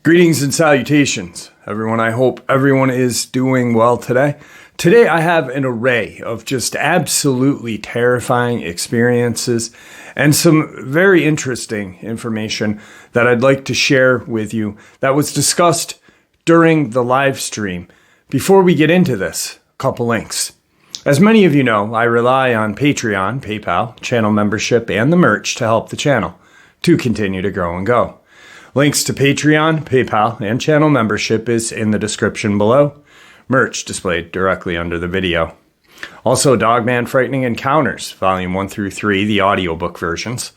Greetings and salutations, everyone. I hope everyone is doing well today. Today I have an array of just absolutely terrifying experiences and some very interesting information that I'd like to share with you that was discussed during the live stream. Before we get into this, a couple links. As many of you know, I rely on Patreon, PayPal, channel membership, and the merch to help the channel to continue to grow and go. Links to Patreon, PayPal, and channel membership is in the description below. Merch displayed directly under the video. Also, Dogman Frightening Encounters, Volume 1 through 3, the audiobook versions.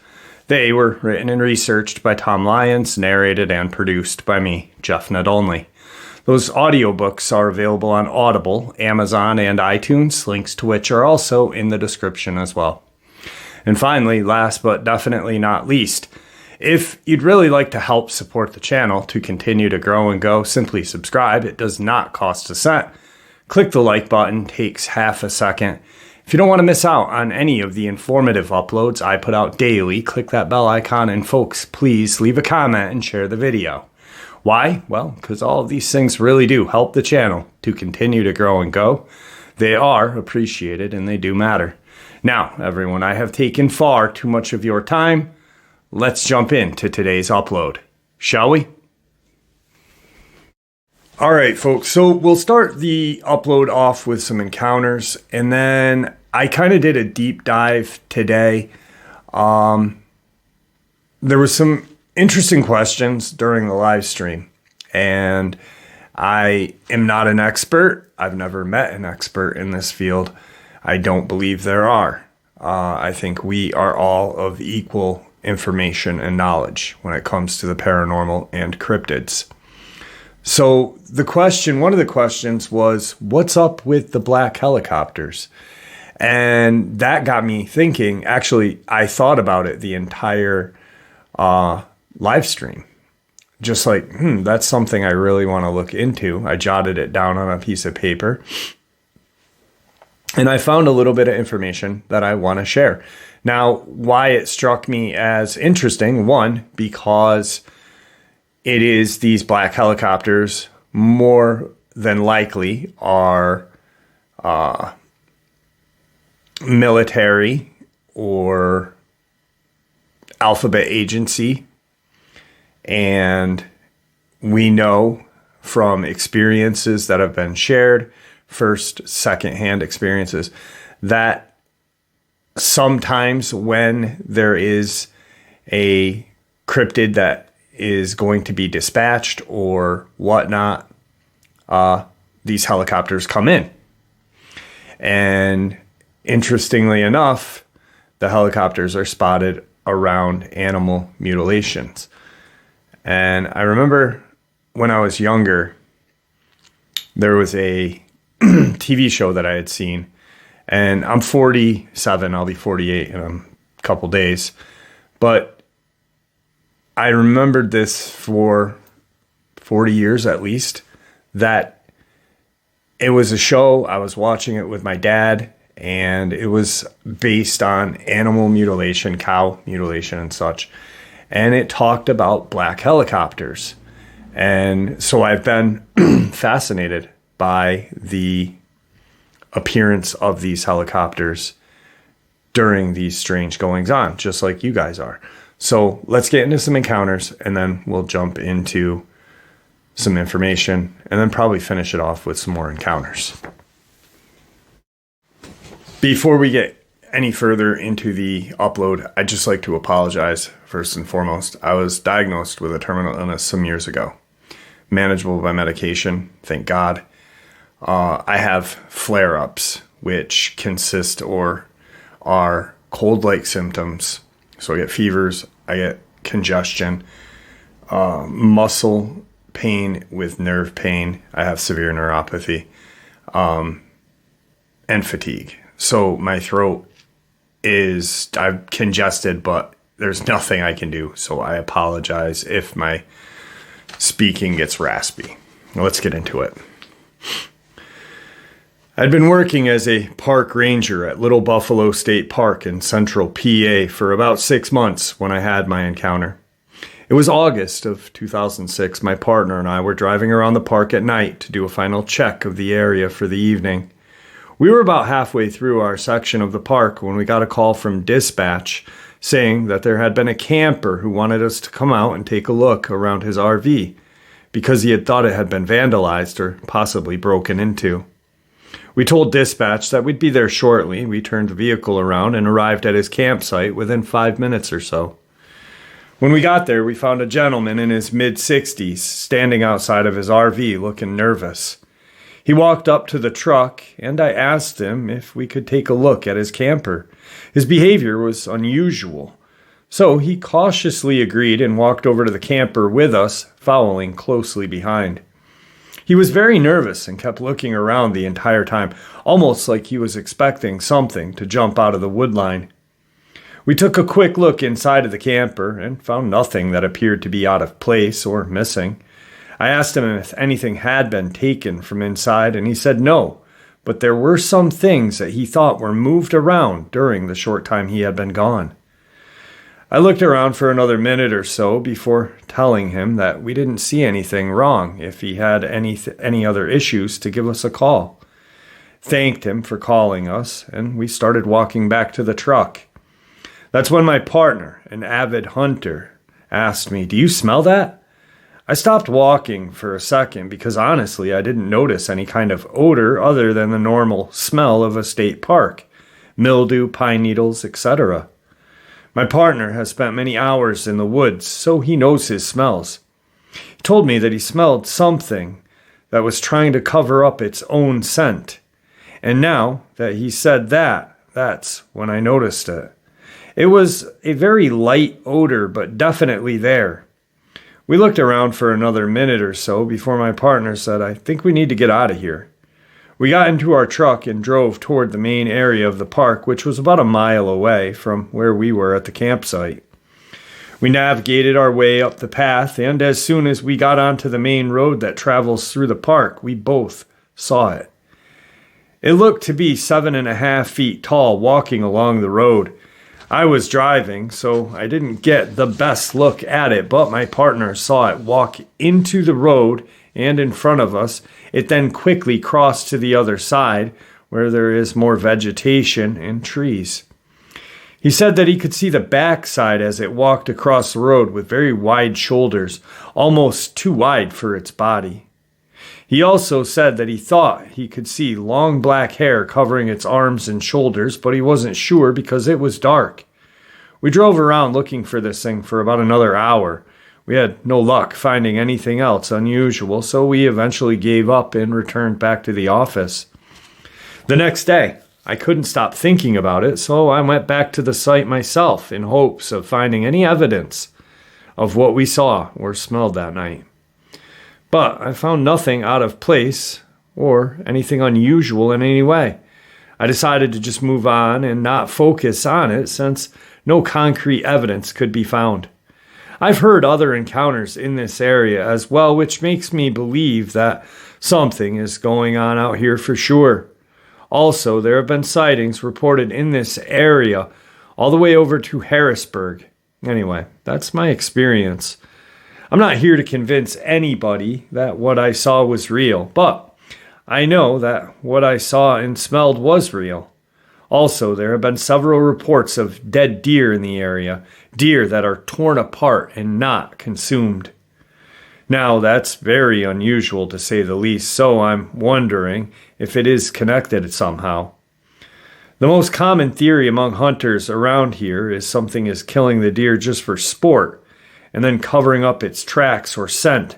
They were written and researched by Tom Lyons, narrated and produced by me, Jeff Nadolny. Those audiobooks are available on Audible, Amazon, and iTunes, links to which are also in the description as well. And finally, last but definitely not least, if you'd really like to help support the channel to continue to grow and go, simply subscribe. It does not cost a cent. Click the like button, takes half a second. If you don't want to miss out on any of the informative uploads I put out daily, click that bell icon, and folks, please leave a comment and share the video. Why? Well, because all of these things really do help the channel to continue to grow and go. They are appreciated and they do matter. Now, everyone, I have taken far too much of your time. Let's jump into today's upload, shall we? All right, folks, so we'll start the upload off with some encounters, and then I kind of did a deep dive today. There were some interesting questions during the live stream, and I am not an expert. I've never met an expert in this field. I don't believe there are. I think we are all of equal information and knowledge when it comes to the paranormal and cryptids. So one of the questions was, what's up with the black helicopters? And that got me thinking. Actually, I thought about it the entire live stream. Just like, that's something I really want to look into. I jotted it down on a piece of paper. And I found a little bit of information that I want to share. Now, why it struck me as interesting, one, because it is these black helicopters more than likely are military or alphabet agency. And we know from experiences that have been shared, second-hand experiences, that sometimes when there is a cryptid that is going to be dispatched or whatnot, these helicopters come in. And interestingly enough, the helicopters are spotted around animal mutilations. And I remember when I was younger, there was a TV show that I had seen. And I'm 47, I'll be 48 in a couple days. But I remembered this for 40 years at least, that it was a show, I was watching it with my dad, and it was based on animal mutilation, cow mutilation and such. And it talked about black helicopters. And so I've been fascinated by the appearance of these helicopters during these strange goings on, just like you guys are. So let's get into some encounters, and then we'll jump into some information, and then probably finish it off with some more encounters. Before we get any further into the upload, I'd just like to apologize first and foremost. I was diagnosed with a terminal illness some years ago, manageable by medication, thank God. I have flare-ups, which consist or are cold-like symptoms. So I get fevers, I get congestion, muscle pain with nerve pain. I have severe neuropathy, and fatigue. So my throat I'm congested, but there's nothing I can do. So I apologize if my speaking gets raspy. Let's get into it. I'd been working as a park ranger at Little Buffalo State Park in central PA for about 6 months when I had my encounter. It was August of 2006. My partner and I were driving around the park at night to do a final check of the area for the evening. We were about halfway through our section of the park when we got a call from dispatch saying that there had been a camper who wanted us to come out and take a look around his RV because he had thought it had been vandalized or possibly broken into. We told dispatch that we'd be there shortly. We turned the vehicle around and arrived at his campsite within 5 minutes or so. When we got there, we found a gentleman in his mid-60s standing outside of his RV looking nervous. He walked up to the truck, and I asked him if we could take a look at his camper. His behavior was unusual, so he cautiously agreed and walked over to the camper with us, following closely behind. He was very nervous and kept looking around the entire time, almost like he was expecting something to jump out of the woodline. We took a quick look inside of the camper and found nothing that appeared to be out of place or missing. I asked him if anything had been taken from inside, and he said no, but there were some things that he thought were moved around during the short time he had been gone. I looked around for another minute or so before telling him that we didn't see anything wrong. If he had any other issues, to give us a call. Thanked him for calling us, and we started walking back to the truck. That's when my partner, an avid hunter, asked me, "Do you smell that?" I stopped walking for a second because honestly I didn't notice any kind of odor other than the normal smell of a state park, mildew, pine needles, etc. My partner has spent many hours in the woods, so he knows his smells. He told me that he smelled something that was trying to cover up its own scent. And now that he said that, that's when I noticed it. It was a very light odor, but definitely there. We looked around for another minute or so before my partner said, "I think we need to get out of here." We got into our truck and drove toward the main area of the park, which was about a mile away from where we were at the campsite. We navigated our way up the path, and as soon as we got onto the main road that travels through the park, we both saw it. It looked to be 7.5 feet tall walking along the road. I was driving, so I didn't get the best look at it, but my partner saw it walk into the road and in front of us. It then quickly crossed to the other side, where there is more vegetation and trees. He said that he could see the backside as it walked across the road with very wide shoulders, almost too wide for its body. He also said that he thought he could see long black hair covering its arms and shoulders, but he wasn't sure because it was dark. We drove around looking for this thing for about another hour. We had no luck finding anything else unusual, so we eventually gave up and returned back to the office. The next day, I couldn't stop thinking about it, so I went back to the site myself in hopes of finding any evidence of what we saw or smelled that night. But I found nothing out of place or anything unusual in any way. I decided to just move on and not focus on it since no concrete evidence could be found. I've heard other encounters in this area as well, which makes me believe that something is going on out here for sure. Also, there have been sightings reported in this area all the way over to Harrisburg. Anyway, that's my experience. I'm not here to convince anybody that what I saw was real, but I know that what I saw and smelled was real. Also, there have been several reports of dead deer in the area, deer that are torn apart and not consumed. Now, that's very unusual to say the least, so I'm wondering if it is connected somehow. The most common theory among hunters around here is something is killing the deer just for sport, and then covering up its tracks or scent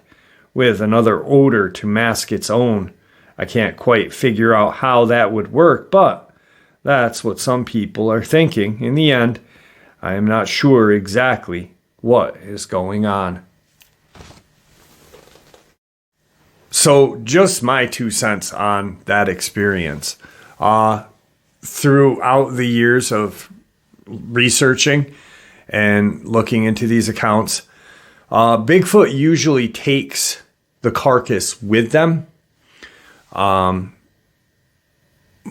with another odor to mask its own. I can't quite figure out how that would work, but that's what some people are thinking. In the end, I am not sure exactly what is going on. So just my 2 cents on that experience. Throughout the years of researching and looking into these accounts, Bigfoot usually takes the carcass with them.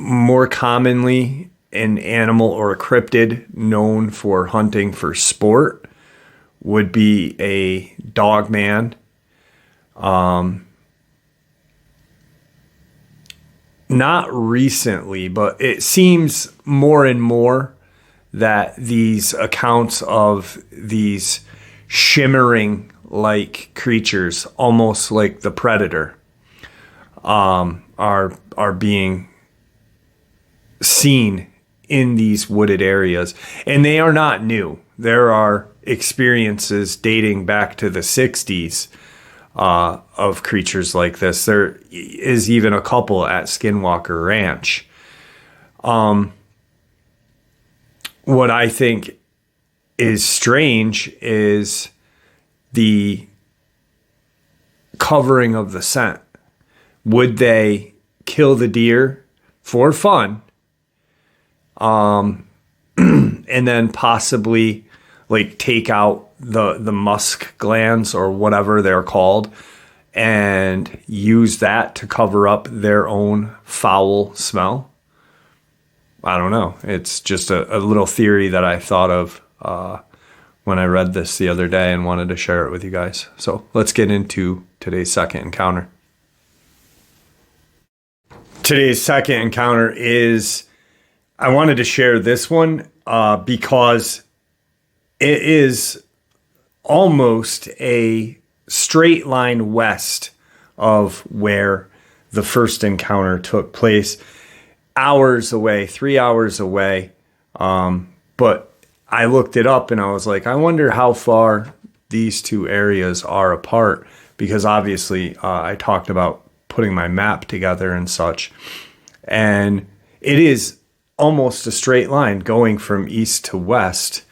more commonly an animal or a cryptid known for hunting for sport would be a dogman. Not recently, but it seems more and more that these accounts of these shimmering like creatures, almost like the predator, are being seen in these wooded areas. And they are not new. There are experiences dating back to the 60s of creatures like this. There is even a couple at Skinwalker Ranch. What I think is strange is the covering of the scent. Would they kill the deer for fun? And then possibly like take out the musk glands or whatever they're called and use that to cover up their own foul smell? I don't know. It's just a little theory that I thought of when I read this the other day and wanted to share it with you guys. So let's get into today's second encounter. Today's second encounter is, I wanted to share this one because it is almost a straight line west of where the first encounter took place. Hours away, 3 hours away. But I looked it up and I was like, I wonder how far these two areas are apart, because obviously I talked about putting my map together and such. And it is almost a straight line going from east to west,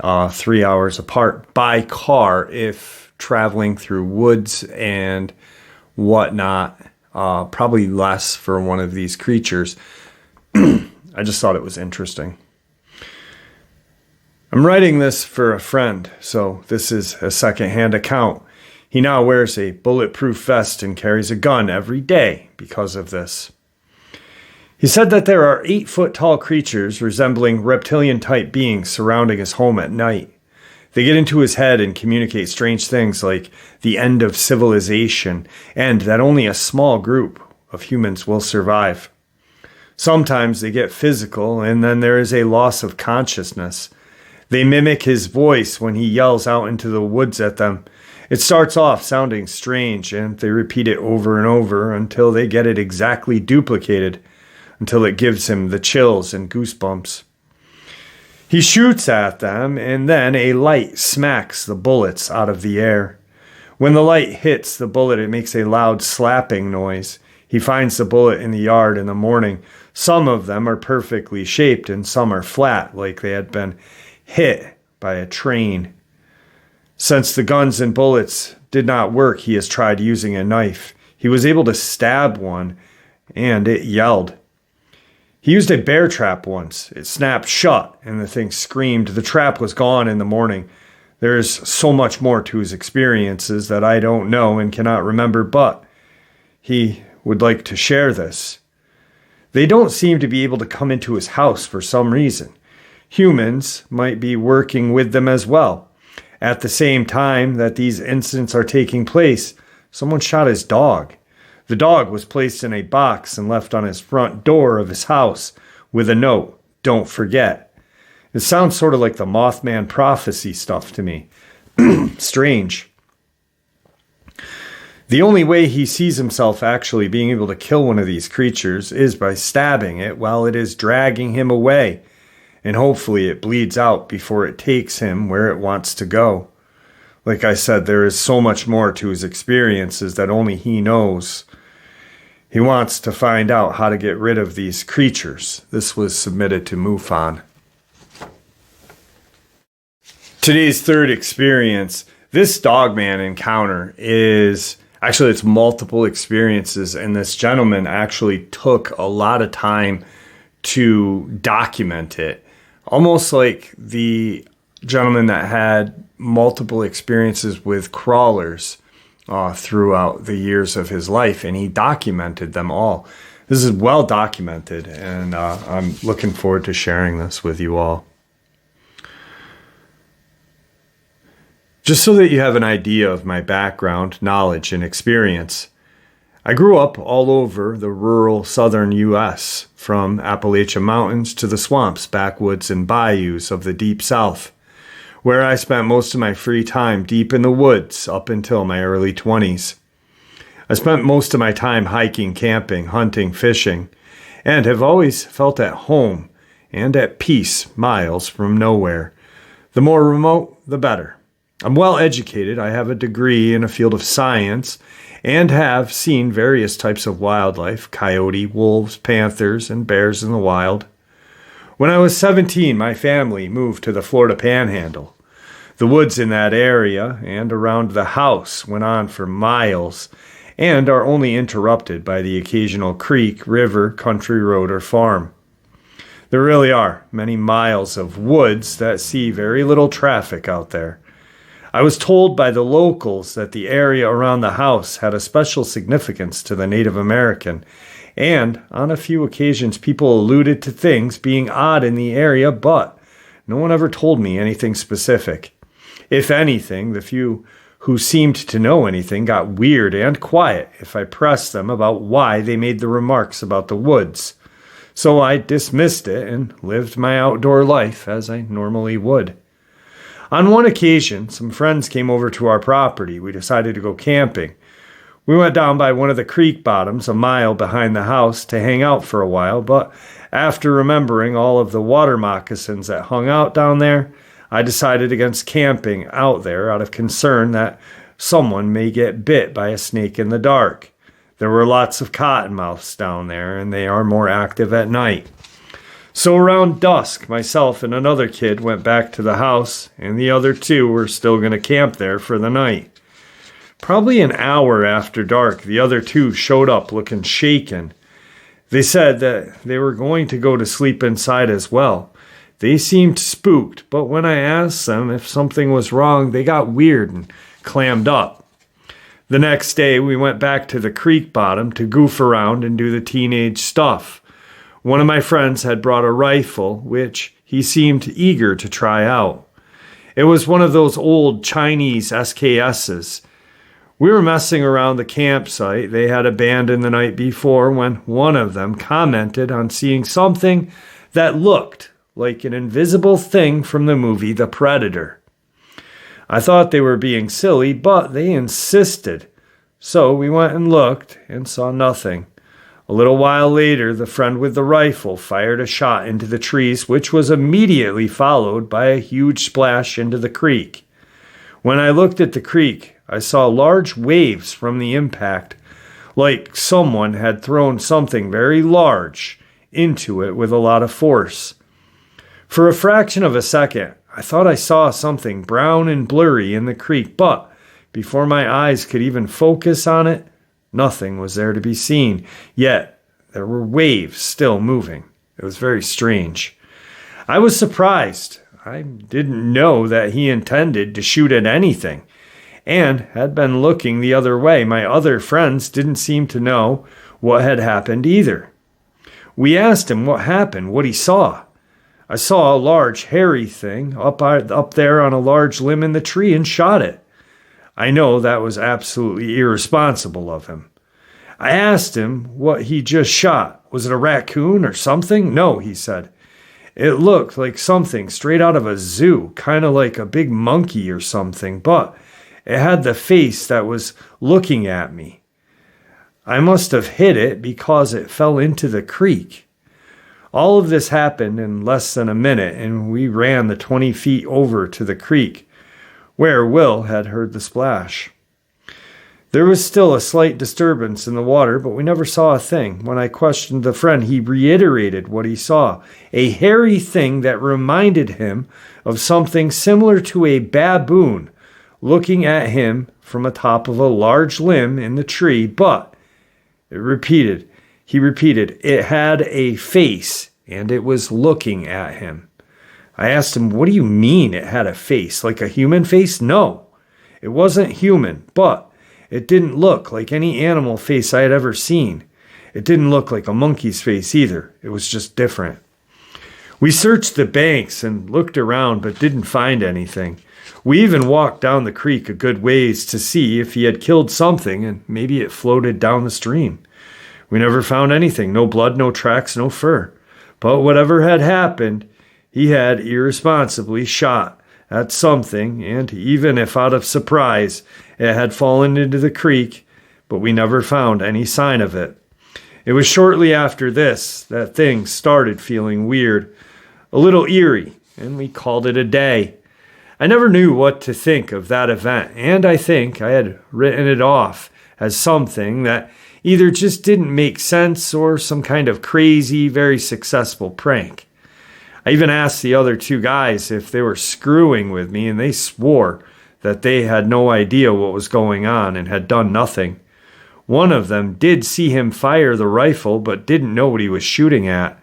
3 hours apart by car if traveling through woods and whatnot. Probably less for one of these creatures. I just thought it was interesting. I'm writing this for a friend, so this is a secondhand account. He now wears a bulletproof vest and carries a gun every day because of this. He said that there are 8-foot-tall creatures resembling reptilian-type beings surrounding his home at night. They get into his head and communicate strange things like the end of civilization and that only a small group of humans will survive. Sometimes they get physical, and then there is a loss of consciousness. They mimic his voice when he yells out into the woods at them. It starts off sounding strange, and they repeat it over and over until they get it exactly duplicated, until it gives him the chills and goosebumps. He shoots at them, and then a light smacks the bullets out of the air. When the light hits the bullet, it makes a loud slapping noise. He finds the bullet in the yard in the morning. Some of them are perfectly shaped, and some are flat, like they had been hit by a train. Since the guns and bullets did not work, he has tried using a knife. He was able to stab one, and it yelled. He used a bear trap once. It snapped shut, and the thing screamed. The trap was gone in the morning. There is so much more to his experiences that I don't know and cannot remember, but he would like to share this. They don't seem to be able to come into his house for some reason. Humans might be working with them as well. At the same time that these incidents are taking place, someone shot his dog. The dog was placed in a box and left on his front door of his house with a note, "Don't forget." It sounds sort of like the Mothman prophecy stuff to me. Strange. The only way he sees himself actually being able to kill one of these creatures is by stabbing it while it is dragging him away, and hopefully it bleeds out before it takes him where it wants to go. Like I said, there is so much more to his experiences that only he knows. He wants to find out how to get rid of these creatures. This was submitted to MUFON. Today's third experience, this Dogman encounter is... Actually, it's multiple experiences, and this gentleman actually took a lot of time to document it. Almost like the gentleman that had multiple experiences with crawlers throughout the years of his life, and he documented them all. This is well documented, and I'm looking forward to sharing this with you all. Just so that you have an idea of my background, knowledge, and experience, I grew up all over the rural southern U.S., from Appalachian Mountains to the swamps, backwoods, and bayous of the deep South, where I spent most of my free time deep in the woods up until my early 20s. I spent most of my time hiking, camping, hunting, fishing, and have always felt at home and at peace miles from nowhere. The more remote, the better. I'm well educated. I have a degree in a field of science and have seen various types of wildlife: coyote, wolves, panthers, and bears in the wild. When I was 17, my family moved to the Florida Panhandle. The woods in that area and around the house went on for miles and are only interrupted by the occasional creek, river, country road, or farm. There really are many miles of woods that see very little traffic out there. I was told by the locals that the area around the house had a special significance to the Native American, and on a few occasions people alluded to things being odd in the area, but no one ever told me anything specific. If anything, the few who seemed to know anything got weird and quiet if I pressed them about why they made the remarks about the woods. So I dismissed it and lived my outdoor life as I normally would. On one occasion, some friends came over to our property. We decided to go camping. We went down by one of the creek bottoms a mile behind the house to hang out for a while, but after remembering all of the water moccasins that hung out down there, I decided against camping out there out of concern that someone may get bit by a snake in the dark. There were lots of cottonmouths down there, and they are more active at night. So around dusk, myself and another kid went back to the house, and the other two were still going to camp there for the night. Probably an hour after dark, the other two showed up looking shaken. They said that they were going to go to sleep inside as well. They seemed spooked, but when I asked them if something was wrong, they got weird and clammed up. The next day, we went back to the creek bottom to goof around and do the teenage stuff. One of my friends had brought a rifle, which he seemed eager to try out. It was one of those old Chinese SKSs. We were messing around the campsite they had abandoned the night before when one of them commented on seeing something that looked like an invisible thing from the movie The Predator. I thought they were being silly, but they insisted. So we went and looked and saw nothing. A little while later, the friend with the rifle fired a shot into the trees, which was immediately followed by a huge splash into the creek. When I looked at the creek, I saw large waves from the impact, like someone had thrown something very large into it with a lot of force. For a fraction of a second, I thought I saw something brown and blurry in the creek, but before my eyes could even focus on it, nothing was there to be seen, yet there were waves still moving. It was very strange. I was surprised. I didn't know that he intended to shoot at anything, and had been looking the other way. My other friends didn't seem to know what had happened either. We asked him what happened, what he saw. I saw a large hairy thing up there on a large limb in the tree and shot it. I know that was absolutely irresponsible of him. I asked him what he just shot. Was it a raccoon or something? No, he said. It looked like something straight out of a zoo, kind of like a big monkey or something, but it had the face that was looking at me. I must have hit it because it fell into the creek. All of this happened in less than a minute, and we ran the 20 feet over to the creek, where Will had heard the splash. There was still a slight disturbance in the water, but we never saw a thing. When I questioned the friend, he reiterated what he saw, a hairy thing that reminded him of something similar to a baboon looking at him from atop of a large limb in the tree, but he repeated, it had a face, and it was looking at him. I asked him, what do you mean it had a face? Like a human face? No, it wasn't human, but it didn't look like any animal face I had ever seen. it didn't look like a monkey's face either. It was just different. We searched the banks and looked around but didn't find anything. We even walked down the creek a good ways to see if he had killed something and maybe it floated down the stream. We never found anything, no blood, no tracks, no fur. But whatever had happened, he had irresponsibly shot at something, and even if out of surprise it had fallen into the creek, but we never found any sign of it. It was shortly after this that things started feeling weird, a little eerie, and we called it a day. I never knew what to think of that event, and I think I had written it off as something that either just didn't make sense or some kind of crazy, very successful prank. I even asked the other two guys if they were screwing with me, and they swore that they had no idea what was going on and had done nothing. One of them did see him fire the rifle, but didn't know what he was shooting at.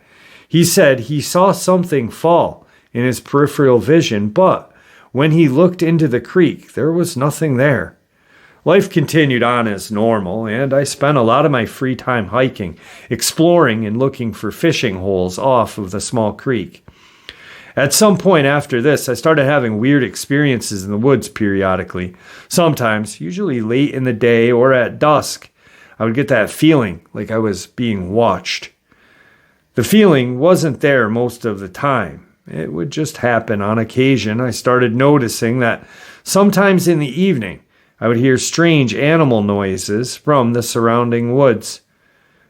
He said he saw something fall in his peripheral vision, but when he looked into the creek, there was nothing there. Life continued on as normal, and I spent a lot of my free time hiking, exploring, and looking for fishing holes off of the small creek. At some point after this, I started having weird experiences in the woods periodically. Sometimes, usually late in the day or at dusk, I would get that feeling like I was being watched. The feeling wasn't there most of the time. It would just happen on occasion. I started noticing that sometimes in the evening, I would hear strange animal noises from the surrounding woods.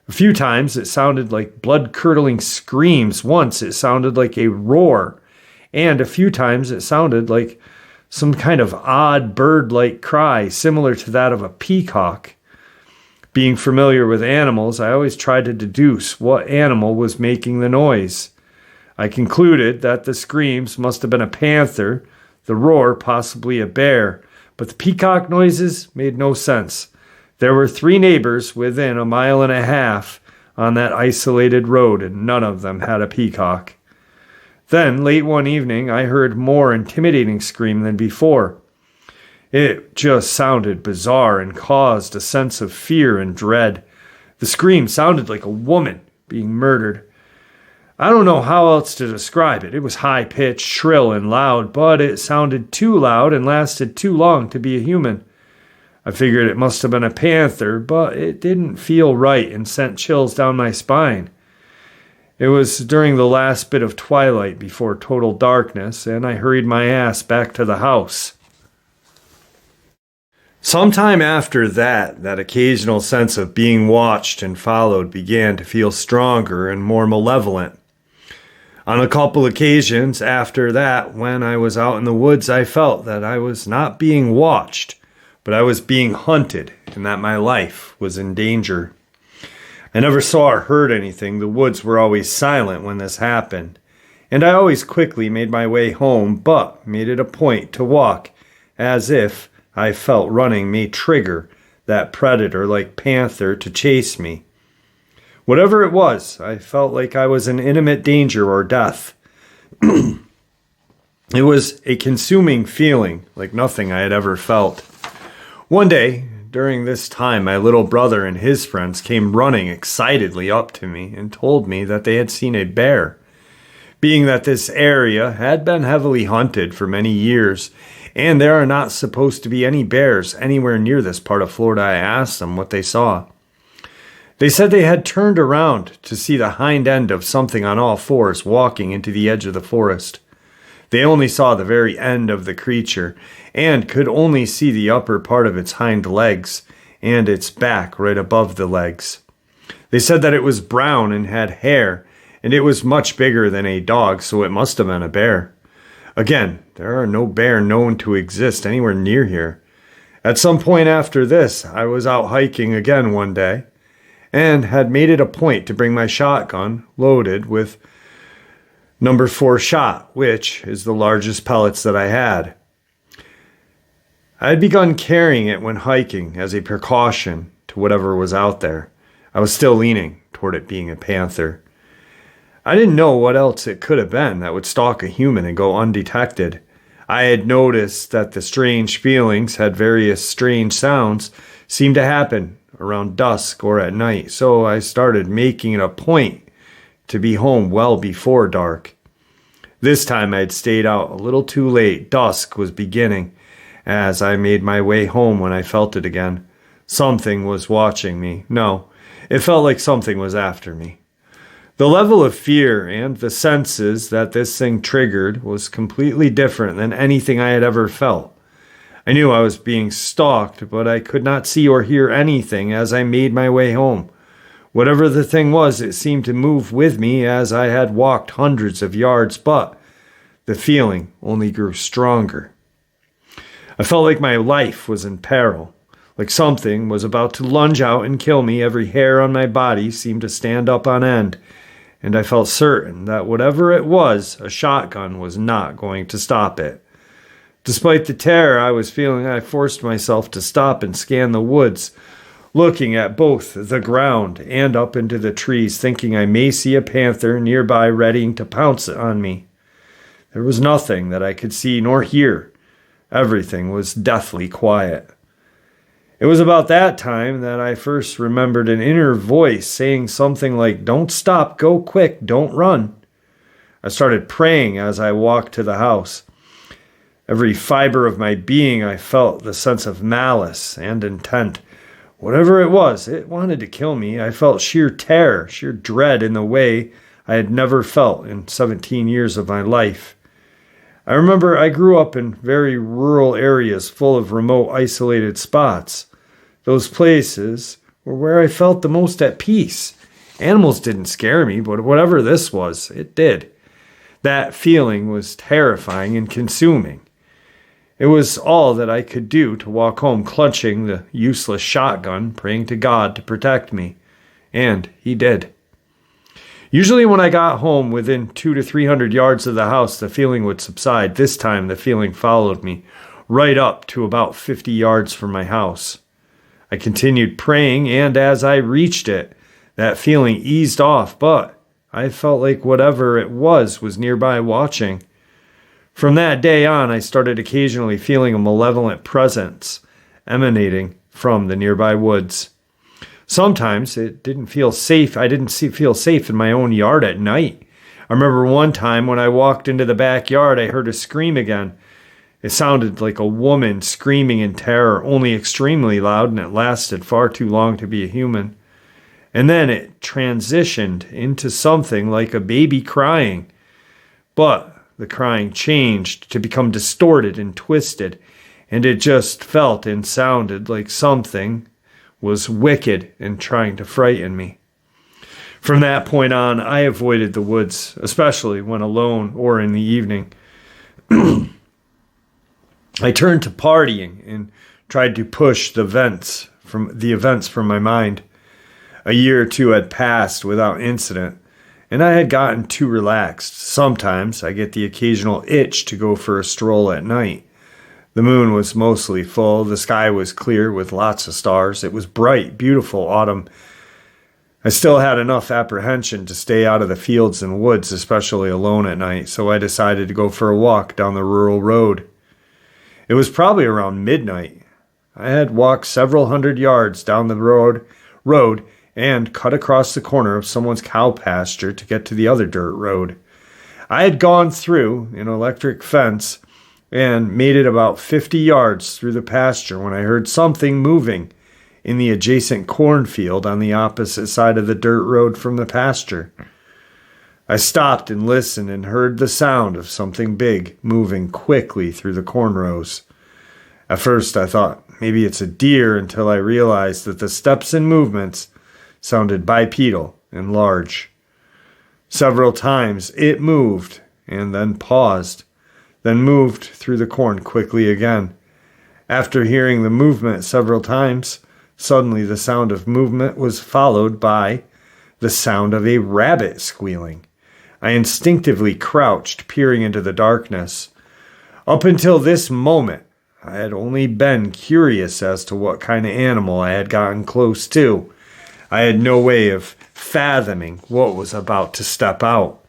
A few times it sounded like blood-curdling screams. Once it sounded like a roar. And a few times it sounded like some kind of odd bird-like cry, similar to that of a peacock. Being familiar with animals, I always tried to deduce what animal was making the noise. I concluded that the screams must have been a panther, the roar possibly a bear, but the peacock noises made no sense. There were 3 neighbors within 1.5 miles on that isolated road, and none of them had a peacock. Then, late one evening, I heard more intimidating scream than before. It just sounded bizarre and caused a sense of fear and dread. The scream sounded like a woman being murdered. I don't know how else to describe it. It was high-pitched, shrill, and loud, but it sounded too loud and lasted too long to be a human. I figured it must have been a panther, but it didn't feel right and sent chills down my spine. It was during the last bit of twilight before total darkness, and I hurried my ass back to the house. Sometime after that occasional sense of being watched and followed began to feel stronger and more malevolent. On a couple occasions after that, when I was out in the woods, I felt that I was not being watched, but I was being hunted and that my life was in danger. I never saw or heard anything. The woods were always silent when this happened, and I always quickly made my way home, but made it a point to walk as if I felt running may trigger that predator like panther to chase me. Whatever it was, I felt like I was in imminent danger or death. It was a consuming feeling like nothing I had ever felt. One day, during this time, my little brother and his friends came running excitedly up to me and told me that they had seen a bear. Being that this area had been heavily hunted for many years, and there are not supposed to be any bears anywhere near this part of Florida, I asked them what they saw. They said they had turned around to see the hind end of something on all fours walking into the edge of the forest. They only saw the very end of the creature and could only see the upper part of its hind legs and its back right above the legs. They said that it was brown and had hair, and it was much bigger than a dog, so it must have been a bear. Again, there are no bear known to exist anywhere near here. At some point after this, I was out hiking again one day and had made it a point to bring my shotgun loaded with number 4 shot, which is the largest pellets that I had. I had begun carrying it when hiking as a precaution to whatever was out there. I was still leaning toward it being a panther. I didn't know what else it could have been that would stalk a human and go undetected. I had noticed that the strange feelings had various strange sounds seemed to happen around dusk or at night, so I started making it a point to be home well before dark. This time I'd stayed out a little too late. Dusk was beginning as I made my way home when I felt it again. Something was watching me. No, it felt like something was after me. The level of fear and the senses that this thing triggered was completely different than anything I had ever felt. I knew I was being stalked, but I could not see or hear anything as I made my way home. Whatever the thing was, it seemed to move with me as I had walked hundreds of yards, but the feeling only grew stronger. I felt like my life was in peril, like something was about to lunge out and kill me. Every hair on my body seemed to stand up on end, and I felt certain that whatever it was, a shotgun was not going to stop it. Despite the terror I was feeling, I forced myself to stop and scan the woods, looking at both the ground and up into the trees, thinking I may see a panther nearby readying to pounce on me. There was nothing that I could see nor hear. Everything was deathly quiet. It was about that time that I first remembered an inner voice saying something like, "Don't stop, go quick, don't run." I started praying as I walked to the house. Every fiber of my being, I felt the sense of malice and intent. Whatever it was, it wanted to kill me. I felt sheer terror, sheer dread in the way I had never felt in 17 years of my life. I remember I grew up in very rural areas full of remote, isolated spots. Those places were where I felt the most at peace. Animals didn't scare me, but whatever this was, it did. That feeling was terrifying and consuming. It was all that I could do to walk home clutching the useless shotgun, praying to God to protect me. And he did. Usually when I got home within 200 to 300 yards of the house, the feeling would subside. This time the feeling followed me right up to about 50 yards from my house. I continued praying, and as I reached it, that feeling eased off, but I felt like whatever it was nearby watching. From that day on, I started occasionally feeling a malevolent presence emanating from the nearby woods. Sometimes it didn't feel safe. I didn't feel safe in my own yard at night. I remember one time when I walked into the backyard, I heard a scream again. It sounded like a woman screaming in terror, only extremely loud, and it lasted far too long to be a human. And then it transitioned into something like a baby crying. But the crying changed to become distorted and twisted, and it just felt and sounded like something was wicked and trying to frighten me. From that point on, I avoided the woods, especially when alone or in the evening. I turned to partying and tried to push the events from my mind. A year or two had passed without incident, and I had gotten too relaxed. Sometimes I get the occasional itch to go for a stroll at night. The moon was mostly full. The sky was clear with lots of stars. It was bright, beautiful autumn. I still had enough apprehension to stay out of the fields and woods, especially alone at night, so I decided to go for a walk down the rural road. It was probably around midnight. I had walked several hundred yards down the road and cut across the corner of someone's cow pasture to get to the other dirt road. I had gone through an electric fence and made it about 50 yards through the pasture when I heard something moving in the adjacent cornfield on the opposite side of the dirt road from the pasture. I stopped and listened and heard the sound of something big moving quickly through the corn rows. At first I thought maybe it's a deer until I realized that the steps and movements sounded bipedal and large. Several times it moved and then paused, then moved through the corn quickly again. After hearing the movement several times, suddenly the sound of movement was followed by the sound of a rabbit squealing. I instinctively crouched, peering into the darkness. Up until this moment, I had only been curious as to what kind of animal I had gotten close to. I had no way of fathoming what was about to step out.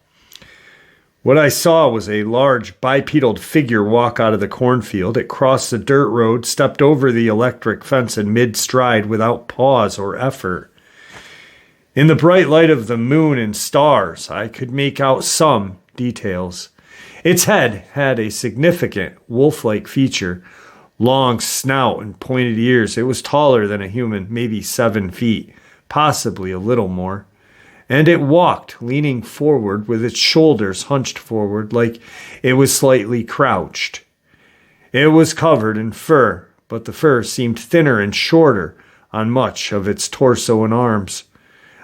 What I saw was a large bipedal figure walk out of the cornfield. It crossed the dirt road, stepped over the electric fence in mid-stride without pause or effort. In the bright light of the moon and stars, I could make out some details. Its head had a significant wolf-like feature, long snout and pointed ears. It was taller than a human, maybe 7 feet, possibly a little more. And it walked, leaning forward with its shoulders hunched forward like it was slightly crouched. It was covered in fur, but the fur seemed thinner and shorter on much of its torso and arms.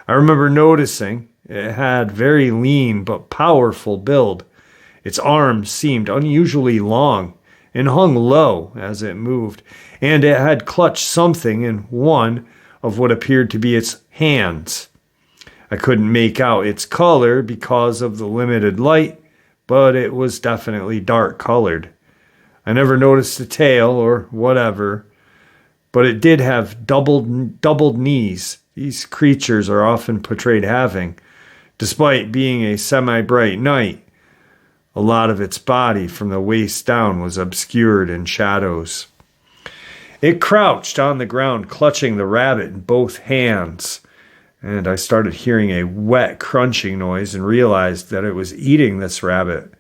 I remember noticing it had very lean but powerful build. Its arms seemed unusually long and hung low as it moved, and it had clutched something in one of what appeared to be its hands. I couldn't make out its color because of the limited light, but it was definitely dark colored. I never noticed the tail or whatever, but it did have doubled knees. These creatures are often portrayed having. Despite being a semi-bright night, a lot of its body from the waist down was obscured in shadows. It crouched on the ground, clutching the rabbit in both hands, and I started hearing a wet crunching noise and realized that it was eating this rabbit.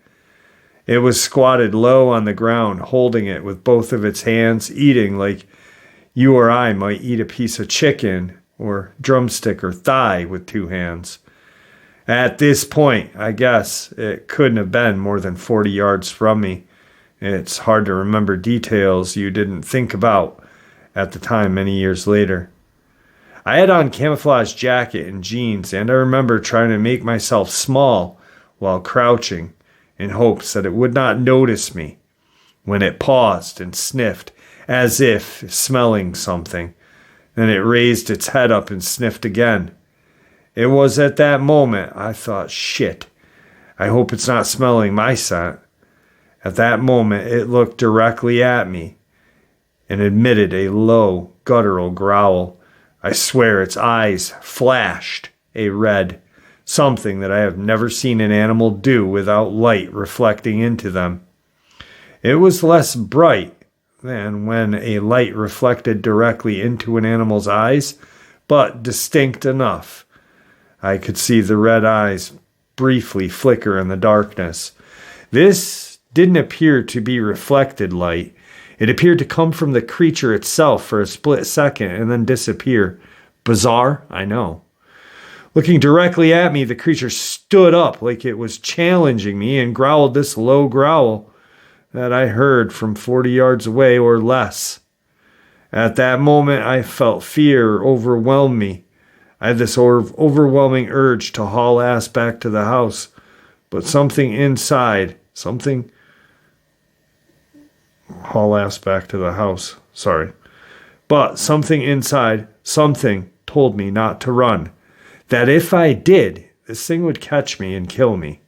It was squatted low on the ground, holding it with both of its hands, eating like you or I might eat a piece of chicken or drumstick or thigh with 2 hands. At this point, I guess it couldn't have been more than 40 yards from me. It's hard to remember details you didn't think about at the time many years later. I had on camouflage jacket and jeans, and I remember trying to make myself small while crouching in hopes that it would not notice me when it paused and sniffed as if smelling something. Then it raised its head up and sniffed again. It was at that moment I thought, shit, I hope it's not smelling my scent. At that moment it looked directly at me and emitted a low, guttural growl. I swear its eyes flashed a red, something that I have never seen an animal do without light reflecting into them. It was less bright than when a light reflected directly into an animal's eyes, but distinct enough. I could see the red eyes briefly flicker in the darkness. This didn't appear to be reflected light. It appeared to come from the creature itself for a split second and then disappear. Bizarre, I know. Looking directly at me, the creature stood up like it was challenging me and growled this low growl that I heard from 40 yards away or less. At that moment, I felt fear overwhelm me. I had this overwhelming urge to haul ass back to the house, but something inside, But something inside, something told me not to run. That if I did, this thing would catch me and kill me.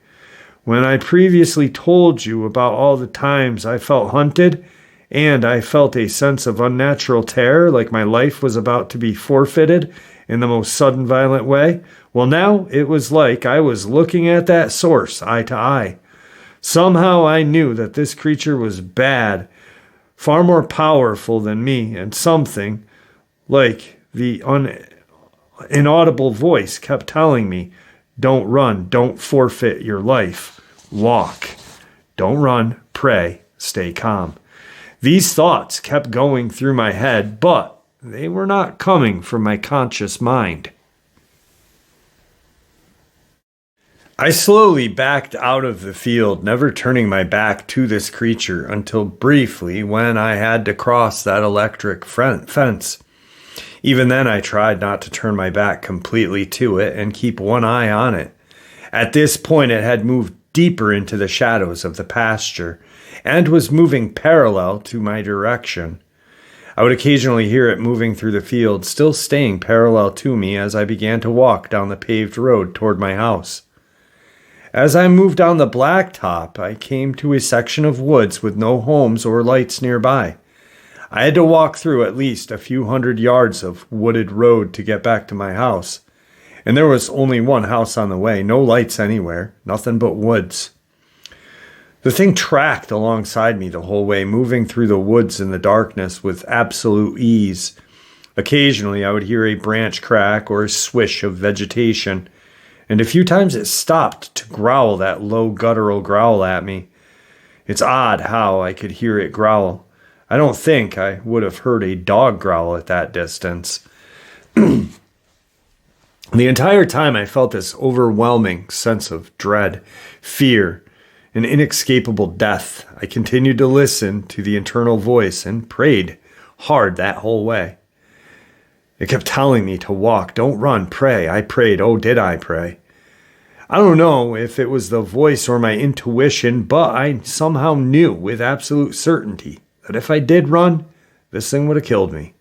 When I previously told you about all the times I felt hunted, and I felt a sense of unnatural terror, like my life was about to be forfeited in the most sudden, violent way, well, now it was like I was looking at that source eye to eye. Somehow I knew that this creature was bad, far more powerful than me, and something like the inaudible voice kept telling me, don't run, don't forfeit your life, walk. Don't run, pray, stay calm. These thoughts kept going through my head, but they were not coming from my conscious mind. I slowly backed out of the field, never turning my back to this creature until briefly when I had to cross that electric fence. Even then, I tried not to turn my back completely to it and keep one eye on it. At this point, it had moved deeper into the shadows of the pasture and was moving parallel to my direction. I would occasionally hear it moving through the field, still staying parallel to me as I began to walk down the paved road toward my house. As I moved down the blacktop, I came to a section of woods with no homes or lights nearby. I had to walk through at least a few hundred yards of wooded road to get back to my house. And there was only one house on the way, no lights anywhere, nothing but woods. The thing tracked alongside me the whole way, moving through the woods in the darkness with absolute ease. Occasionally, I would hear a branch crack or a swish of vegetation, and a few times it stopped to growl that low guttural growl at me. It's odd how I could hear it growl. I don't think I would have heard a dog growl at that distance. The entire time I felt this overwhelming sense of dread, fear, and inescapable death. I continued to listen to the internal voice and prayed hard that whole way. It kept telling me to walk, don't run, pray. I prayed. Oh, did I pray? I don't know if it was the voice or my intuition, but I somehow knew with absolute certainty that if I did run, this thing would have killed me.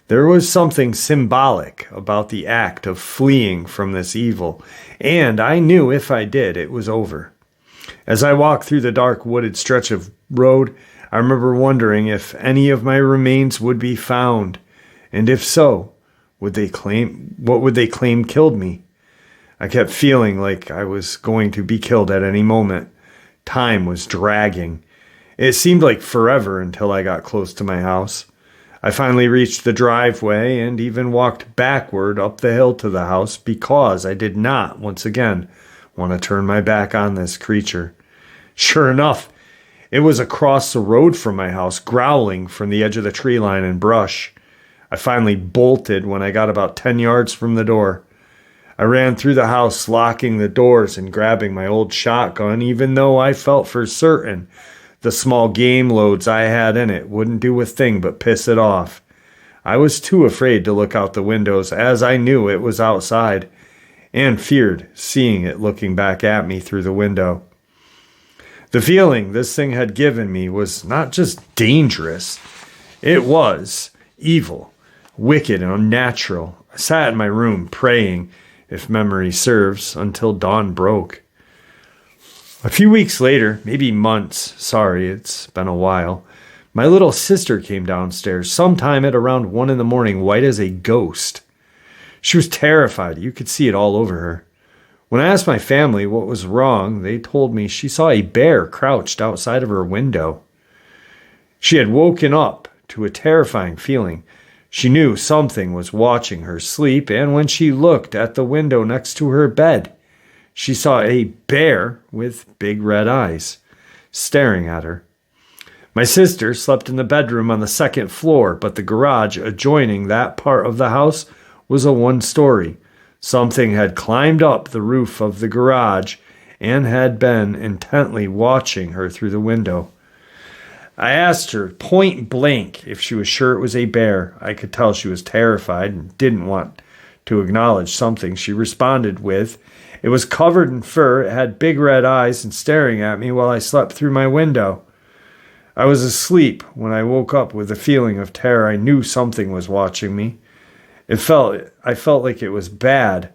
There was something symbolic about the act of fleeing from this evil, and I knew if I did, it was over. As I walked through the dark wooded stretch of road, I remember wondering if any of my remains would be found, and if so, what would they claim killed me? I kept feeling like I was going to be killed at any moment. Time was dragging. It seemed like forever until I got close to my house. I finally reached the driveway and even walked backward up the hill to the house because I did not, once again, want to turn my back on this creature. Sure enough, it was across the road from my house, growling from the edge of the tree line and brush. I finally bolted when I got about 10 yards from the door. I ran through the house, locking the doors and grabbing my old shotgun, even though I felt for certain the small game loads I had in it wouldn't do a thing but piss it off. I was too afraid to look out the windows, as I knew it was outside, and feared seeing it looking back at me through the window. The feeling this thing had given me was not just dangerous, it was evil, wicked, and unnatural. I sat in my room praying, if memory serves, until dawn broke. A few weeks later, maybe months, sorry, it's been a while, my little sister came downstairs sometime at around 1 a.m, white as a ghost. She was terrified. You could see it all over her. When I asked my family what was wrong, they told me she saw a bear crouched outside of her window. She had woken up to a terrifying feeling. She knew something was watching her sleep, and when she looked at the window next to her bed, she saw a bear with big red eyes staring at her. My sister slept in the bedroom on the second floor, but the garage adjoining that part of the house was a one-story. Something had climbed up the roof of the garage and had been intently watching her through the window. I asked her point blank if she was sure it was a bear. I could tell she was terrified and didn't want to acknowledge something. She responded with, "It was covered in fur, it had big red eyes and staring at me while I slept through my window." I was asleep when I woke up with a feeling of terror. I knew something was watching me. I felt like it was bad.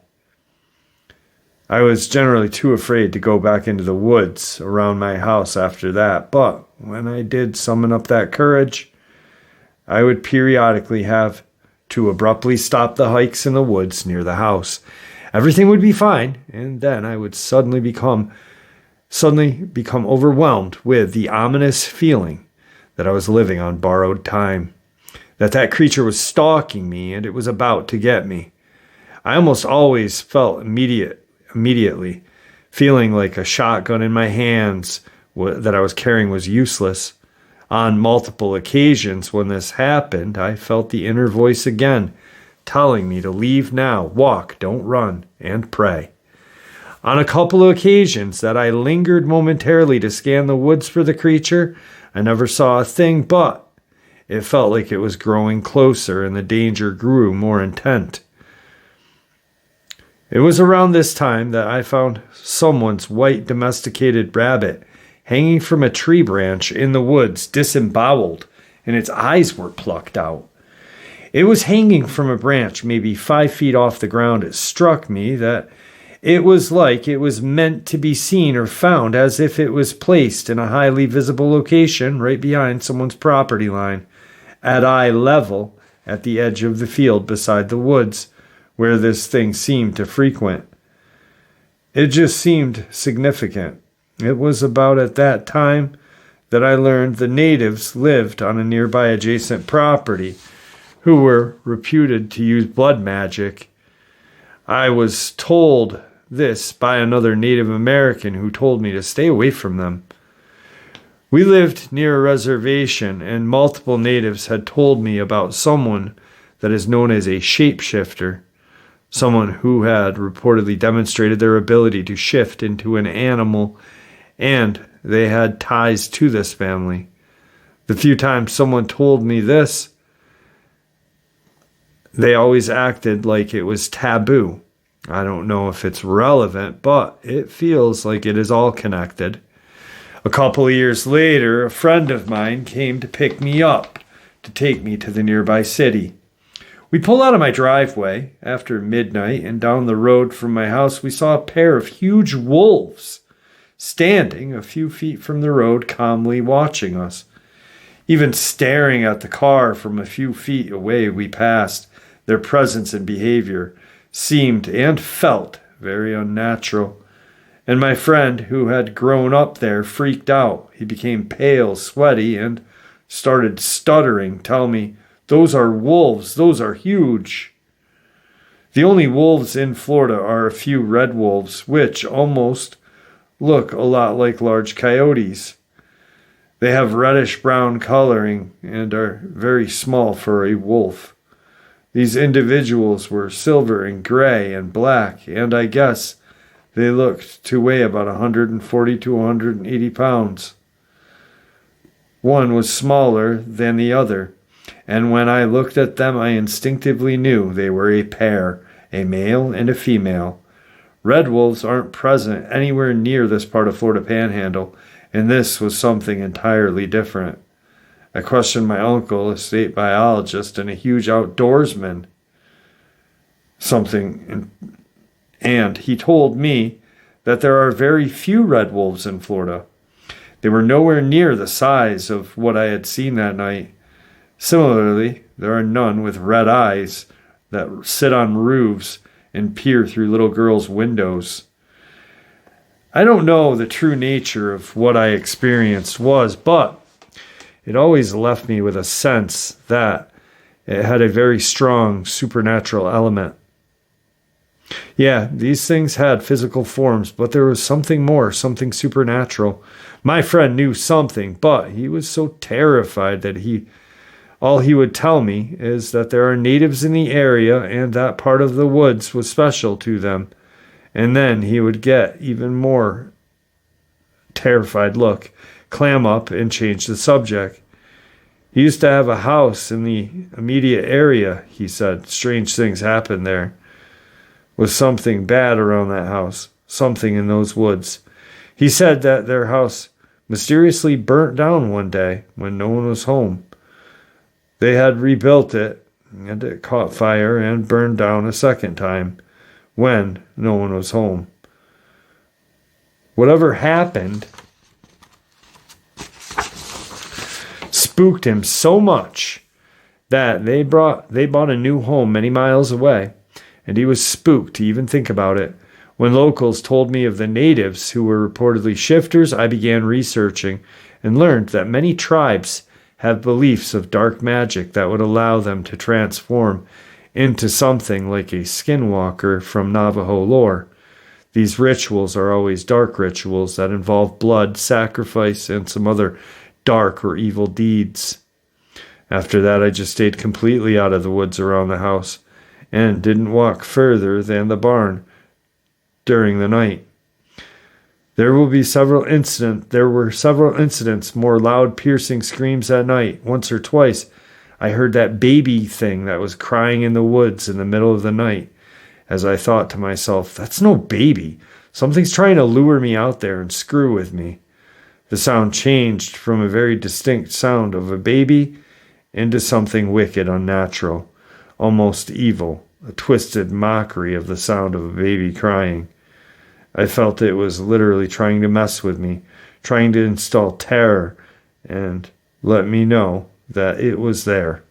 I was generally too afraid to go back into the woods around my house after that, but when I did summon up that courage, I would periodically have to abruptly stop the hikes in the woods near the house. Everything would be fine, and then I would suddenly become overwhelmed with the ominous feeling that I was living on borrowed time, that creature was stalking me and it was about to get me. I almost always felt immediately, feeling like a shotgun in my hands that I was carrying was useless. On multiple occasions when this happened, I felt the inner voice again, telling me to leave now, walk, don't run, and pray. On a couple of occasions that I lingered momentarily to scan the woods for the creature, I never saw a thing, but it felt like it was growing closer and the danger grew more intense. It was around this time that I found someone's white domesticated rabbit hanging from a tree branch in the woods, disemboweled, and its eyes were plucked out. It was hanging from a branch maybe 5 feet off the ground. It struck me that it was like it was meant to be seen or found, as if it was placed in a highly visible location right behind someone's property line, at eye level at the edge of the field beside the woods where this thing seemed to frequent. It just seemed significant. It was about at that time that I learned the natives lived on a nearby adjacent property who were reputed to use blood magic. I was told this by another Native American who told me to stay away from them. We lived near a reservation, and multiple natives had told me about someone that is known as a shapeshifter, someone who had reportedly demonstrated their ability to shift into an animal, and they had ties to this family. The few times someone told me this, they always acted like it was taboo. I don't know if it's relevant, but it feels like it is all connected. A couple of years later, a friend of mine came to pick me up to take me to the nearby city. We pulled out of my driveway after midnight, and down the road from my house we saw a pair of huge wolves standing a few feet from the road, calmly watching us. Even staring at the car from a few feet away we passed, their presence and behavior seemed and felt very unnatural. And my friend, who had grown up there, freaked out. He became pale, sweaty, and started stuttering, telling me, "Those are wolves. Those are huge." The only wolves in Florida are a few red wolves, which almost look a lot like large coyotes. They have reddish-brown coloring and are very small for a wolf. These individuals were silver and gray and black, and I guess they looked to weigh about 140 to 180 pounds. One was smaller than the other, and when I looked at them, I instinctively knew they were a pair, a male and a female. Red wolves aren't present anywhere near this part of Florida Panhandle, and this was something entirely different. I questioned my uncle, a state biologist and a huge outdoorsman, and he told me that there are very few red wolves in Florida. They were nowhere near the size of what I had seen that night. Similarly, there are none with red eyes that sit on roofs and peer through little girls' windows. I don't know the true nature of what I experienced was, but it always left me with a sense that it had a very strong supernatural element. Yeah, these things had physical forms, but there was something more, something supernatural. My friend knew something, but he was so terrified that all he would tell me is that there are natives in the area and that part of the woods was special to them. And then he would get even more terrified look, clam up, and change the subject. He used to have a house in the immediate area, he said. Strange things happened there. Was something bad around that house, something in those woods. He said that their house mysteriously burnt down one day when no one was home. They had rebuilt it, and it caught fire and burned down a second time when no one was home. Whatever happened spooked him so much that they bought a new home many miles away, and he was spooked to even think about it. When locals told me of the natives who were reportedly shifters, I began researching and learned that many tribes have beliefs of dark magic that would allow them to transform into something like a skinwalker from Navajo lore. These rituals are always dark rituals that involve blood, sacrifice, and some other dark or evil deeds. After that, I just stayed completely out of the woods around the house and didn't walk further than the barn during the night. There were several incidents, more loud, piercing screams at night. Once or twice, I heard that baby thing that was crying in the woods in the middle of the night. As I thought to myself, that's no baby. Something's trying to lure me out there and screw with me. The sound changed from a very distinct sound of a baby into something wicked, unnatural, almost evil, a twisted mockery of the sound of a baby crying. I felt it was literally trying to mess with me, trying to install terror and let me know that it was there.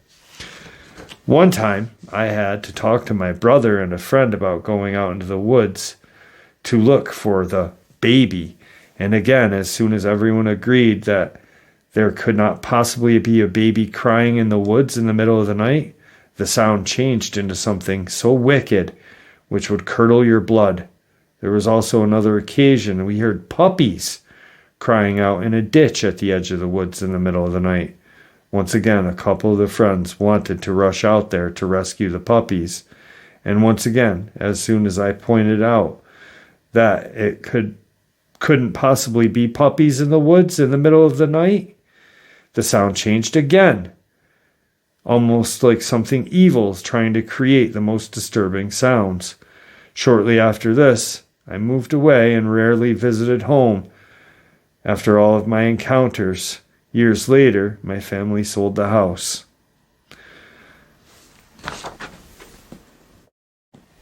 One time, I had to talk to my brother and a friend about going out into the woods to look for the baby, And again, as soon as everyone agreed that there could not possibly be a baby crying in the woods in the middle of the night, the sound changed into something so wicked which would curdle your blood. There was also another occasion we heard puppies crying out in a ditch at the edge of the woods in the middle of the night. Once again, a couple of the friends wanted to rush out there to rescue the puppies. And once again, as soon as I pointed out that it couldn't possibly be puppies in the woods in the middle of the night, the sound changed again, almost like something evil is trying to create the most disturbing sounds. Shortly after this, I moved away and rarely visited home. After all of my encounters, years later, my family sold the house.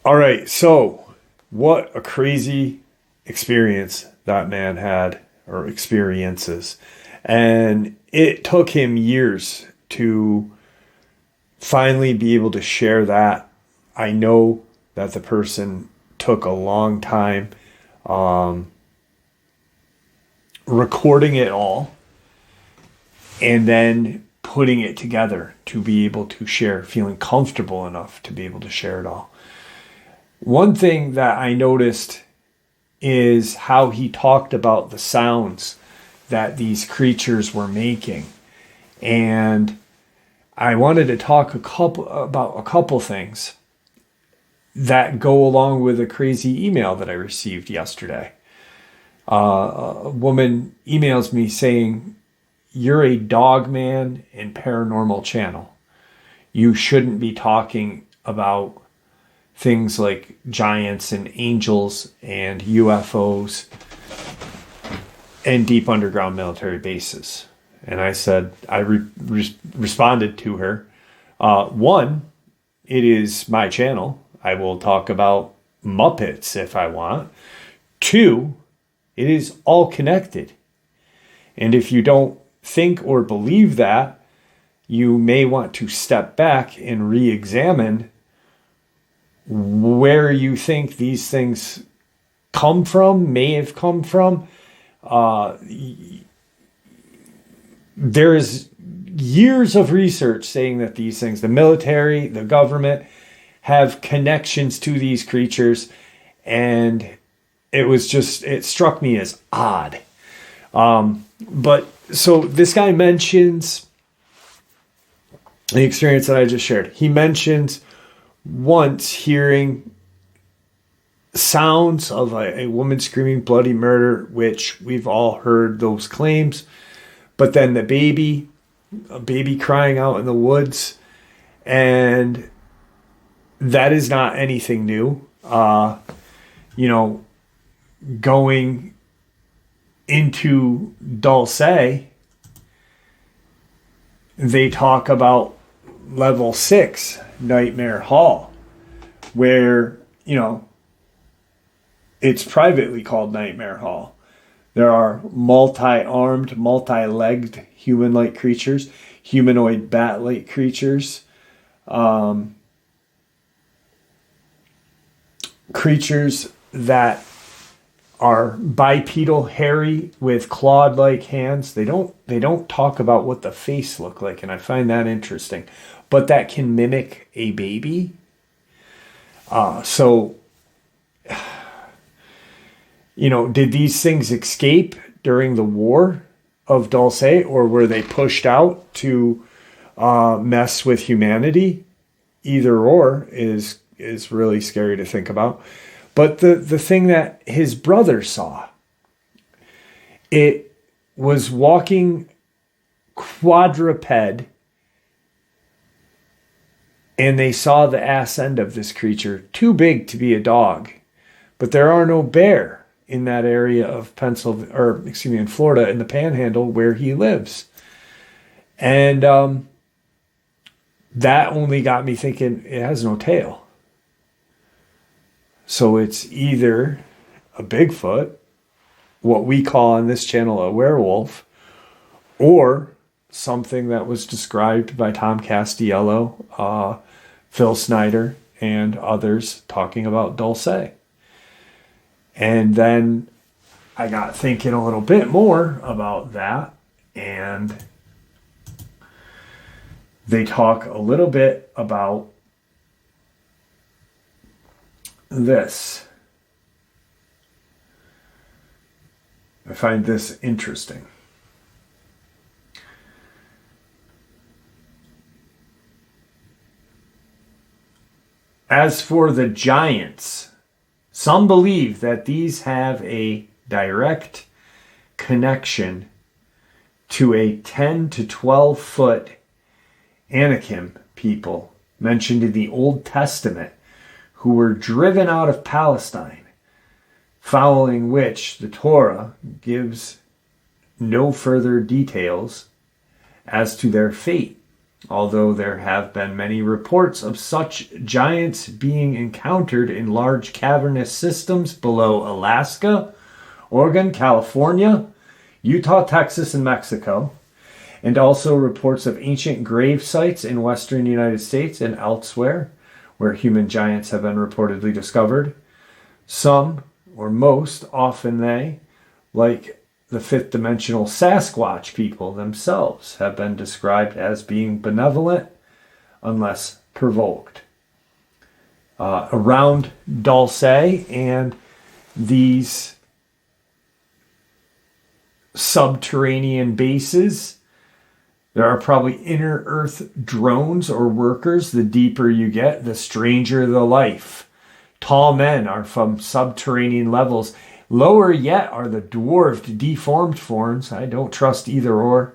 All right, so what a crazy experience that man had, or experiences. And it took him years to finally be able to share that. I know that the person took a long time recording it all and then putting it together to be able to share, feeling comfortable enough to be able to share it all. One thing that I noticed is how he talked about the sounds that these creatures were making. And I wanted to talk about a couple things that go along with a crazy email that I received yesterday. A woman emails me saying, "You're a Dogman and paranormal channel. You shouldn't be talking about things like giants and angels and UFOs and deep underground military bases." And I said, I responded to her, one, it is my channel. I will talk about Muppets if I want. Two, it is all connected. And if you don't think or believe that, you may want to step back and re-examine where you think these things may have come from. There is years of research saying that these things, the military, the government, have connections to these creatures. And it struck me as odd. But so this guy mentions the experience that I just shared. He mentions once hearing sounds of a woman screaming bloody murder, which we've all heard those claims. But then a baby crying out in the woods, and that is not anything new. Going into Dulce, they talk about level 6 Nightmare Hall, where, it's privately called Nightmare Hall. There are multi-armed, multi-legged human-like creatures, humanoid bat-like creatures, creatures that are bipedal, hairy, with clawed-like hands. They don't talk about what the face look like, and I find that interesting. But that can mimic a baby. Did these things escape during the war of Dulce, or were they pushed out to mess with humanity? Either or is really scary to think about. But the thing that his brother saw, it was walking quadruped, and they saw the ass end of this creature, too big to be a dog. But there are no bear in that area of in Florida, in the Panhandle where he lives. And that only got me thinking, it has no tail. So it's either a Bigfoot, what we call on this channel a werewolf, or something that was described by Tom Castiello, Phil Snyder, and others talking about Dulce. And then I got thinking a little bit more about that, and they talk a little bit about this. I find this interesting. As for the giants, some believe that these have a direct connection to a 10 to 12 foot Anakim people mentioned in the Old Testament who were driven out of Palestine, following which the Torah gives no further details as to their fate, although there have been many reports of such giants being encountered in large cavernous systems below Alaska, Oregon, California, Utah, Texas, and Mexico, and also reports of ancient grave sites in western United States and elsewhere where human giants have been reportedly discovered. Some, or most often they, like the fifth dimensional Sasquatch people themselves, have been described as being benevolent unless provoked. Around Dulce and these subterranean bases, there are probably inner earth drones or workers. The deeper you get, the stranger the life. Tall men are from subterranean levels. Lower yet are the dwarfed, deformed forms. I don't trust either or.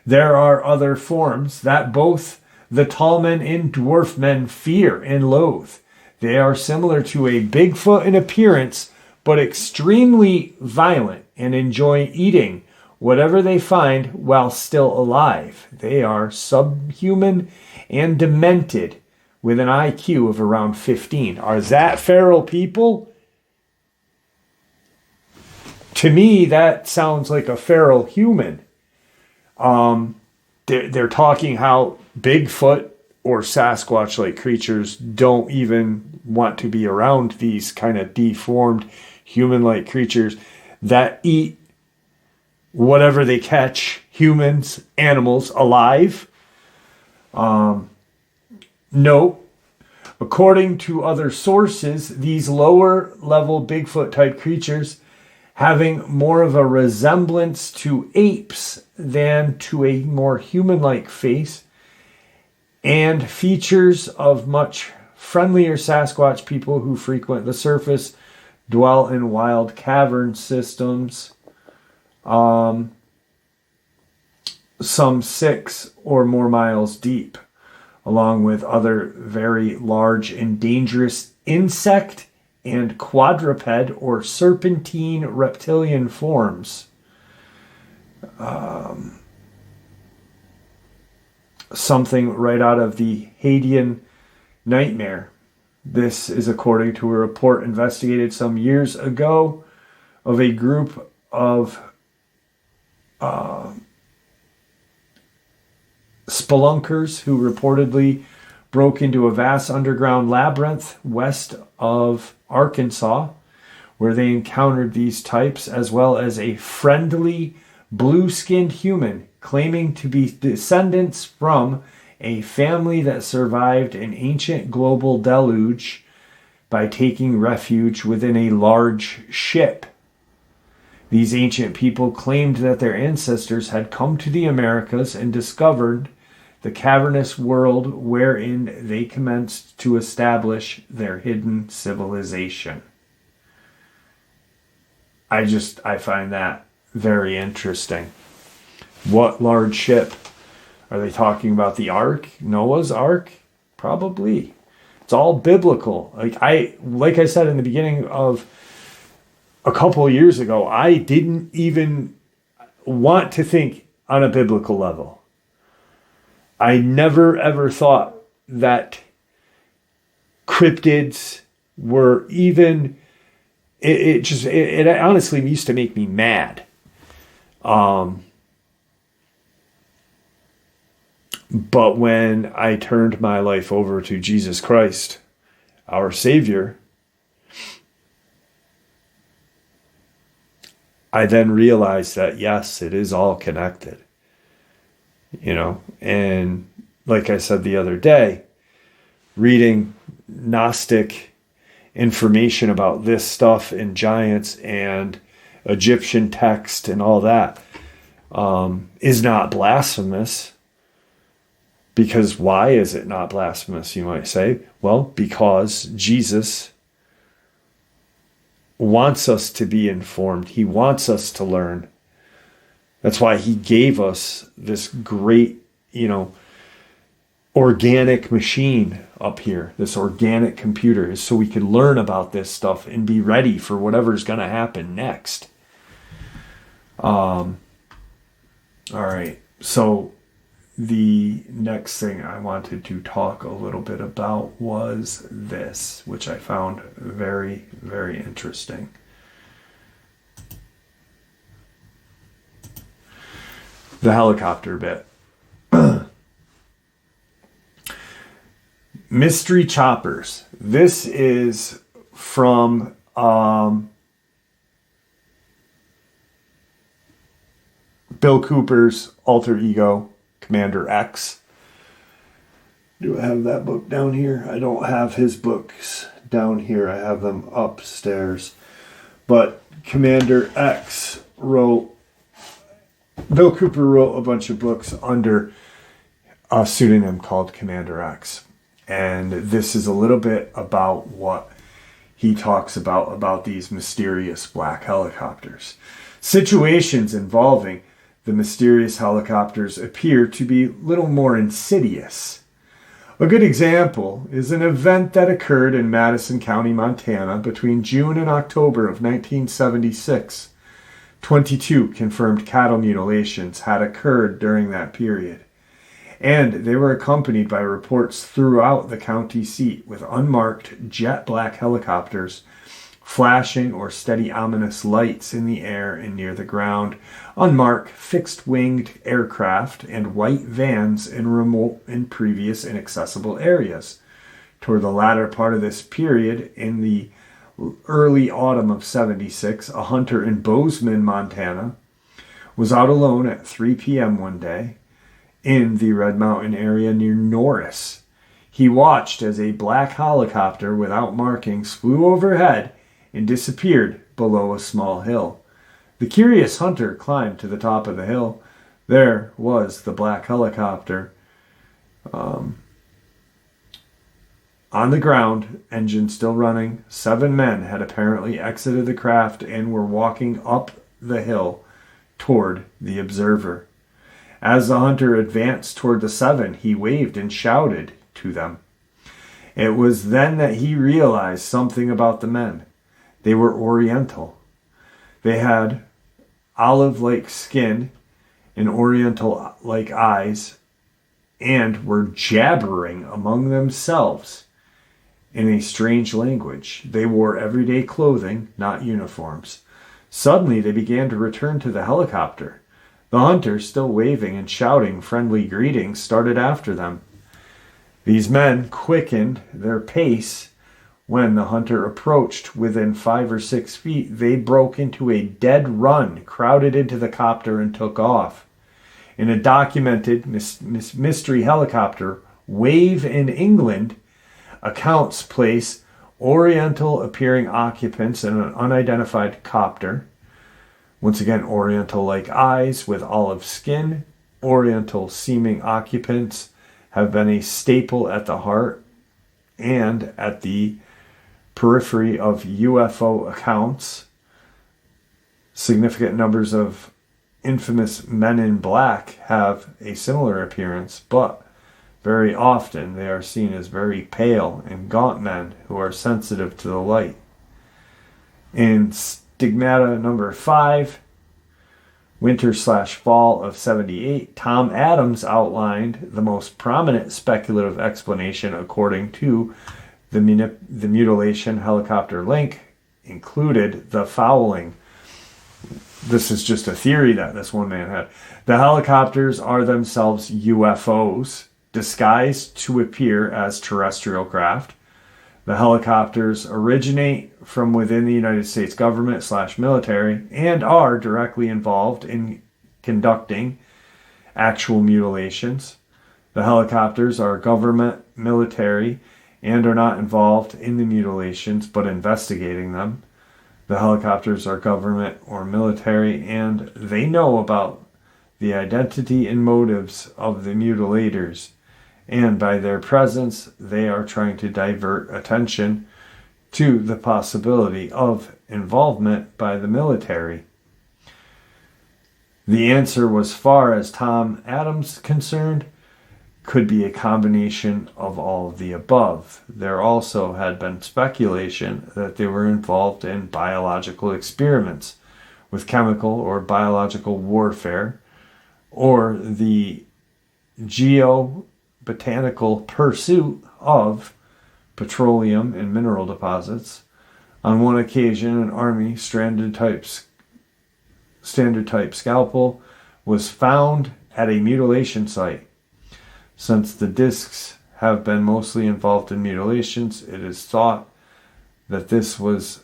There are other forms that both the tall men and dwarf men fear and loathe. They are similar to a Bigfoot in appearance, but extremely violent and enjoy eating whatever they find while still alive. They are subhuman and demented with an IQ of around 15. Are that feral people? To me, that sounds like a feral human. They're talking how Bigfoot or Sasquatch-like creatures don't even want to be around these kind of deformed human-like creatures that eat whatever they catch, humans, animals, alive. No. According to other sources, these lower-level Bigfoot-type creatures having more of a resemblance to apes than to a more human-like face, and features of much friendlier Sasquatch people who frequent the surface, dwell in wild cavern systems, some 6 or more miles deep, along with other very large and dangerous insect and quadruped or serpentine reptilian forms. Something right out of the Hadean nightmare. This is according to a report investigated some years ago of a group of spelunkers who reportedly broke into a vast underground labyrinth west of Arkansas, where they encountered these types, as well as a friendly blue-skinned human claiming to be descendants from a family that survived an ancient global deluge by taking refuge within a large ship. These ancient people claimed that their ancestors had come to the Americas and discovered the cavernous world wherein they commenced to establish their hidden civilization. I find that very interesting. What large ship? Are they talking about the Ark? Noah's Ark? Probably. It's all biblical. Like I said in the beginning of a couple of years ago, I didn't even want to think on a biblical level. I never ever thought that cryptids were even. It honestly used to make me mad. But when I turned my life over to Jesus Christ, our Savior, I then realized that, yes, it is all connected, and like I said the other day, reading Gnostic information about this stuff in giants and Egyptian text and all that is not blasphemous. Because why is it not blasphemous, you might say? Well, because Jesus wants us to be informed. He wants us to learn. That's why he gave us this great, organic machine up here, this organic computer, is so we can learn about this stuff and be ready for whatever's going to happen next. All right. So the next thing I wanted to talk a little bit about was this, which I found very, very interesting. The helicopter bit. Mystery choppers. This is from Bill Cooper's alter ego, Commander X. Do I have that book down here? I don't have his books down here. I have them upstairs. But Commander X wrote, Bill Cooper wrote a bunch of books under a pseudonym called Commander X. And this is a little bit about what he talks about these mysterious black helicopters. Situations involving the mysterious helicopters appear to be little more insidious. A good example is an event that occurred in Madison County, Montana between June and October of 1976. 22 confirmed cattle mutilations had occurred during that period, and they were accompanied by reports throughout the county seat with unmarked jet black helicopters flashing or steady ominous lights in the air and near the ground, unmarked fixed-winged aircraft, and white vans in remote and previous inaccessible areas. Toward the latter part of this period, in the early autumn of 76, a hunter in Bozeman, Montana, was out alone at 3 p.m. one day in the Red Mountain area near Norris. He watched as a black helicopter without markings flew overhead and disappeared below a small hill. The curious hunter climbed to the top of the hill. There was the black helicopter on the ground, engine still running. 7 men had apparently exited the craft and were walking up the hill toward the observer. As the hunter advanced toward the 7, he waved and shouted to them. It was then that he realized something about the men. They were Oriental. They had olive-like skin and Oriental-like eyes and were jabbering among themselves in a strange language. They wore everyday clothing, not uniforms. Suddenly, they began to return to the helicopter. The hunter, still waving and shouting friendly greetings, started after them. These men quickened their pace. When the hunter approached within 5 or 6 feet, they broke into a dead run, crowded into the copter, and took off. In a documented mystery helicopter wave in England, accounts place Oriental-appearing occupants in an unidentified copter. Once again, Oriental-like eyes with olive skin. Oriental-seeming occupants have been a staple at the heart and at the periphery of UFO accounts. Significant numbers of infamous men in black have a similar appearance, but very often they are seen as very pale and gaunt men who are sensitive to the light. In stigmata number 5, winter/fall of 78, Tom Adams outlined the most prominent speculative explanation according to the mutilation helicopter link included the fouling. This is just a theory that this one man had. The helicopters are themselves UFOs, disguised to appear as terrestrial craft. The helicopters originate from within the United States government / military and are directly involved in conducting actual mutilations. The helicopters are government, military, and are not involved in the mutilations but investigating them. The helicopters are government or military and they know about the identity and motives of the mutilators, and by their presence they are trying to divert attention to the possibility of involvement by the military. The answer, was far as Tom Adams concerned, could be a combination of all of the above. There also had been speculation that they were involved in biological experiments with chemical or biological warfare, or the geobotanical pursuit of petroleum and mineral deposits. On one occasion, an Army standard type scalpel was found at a mutilation site. Since the discs have been mostly involved in mutilations, it is thought that this was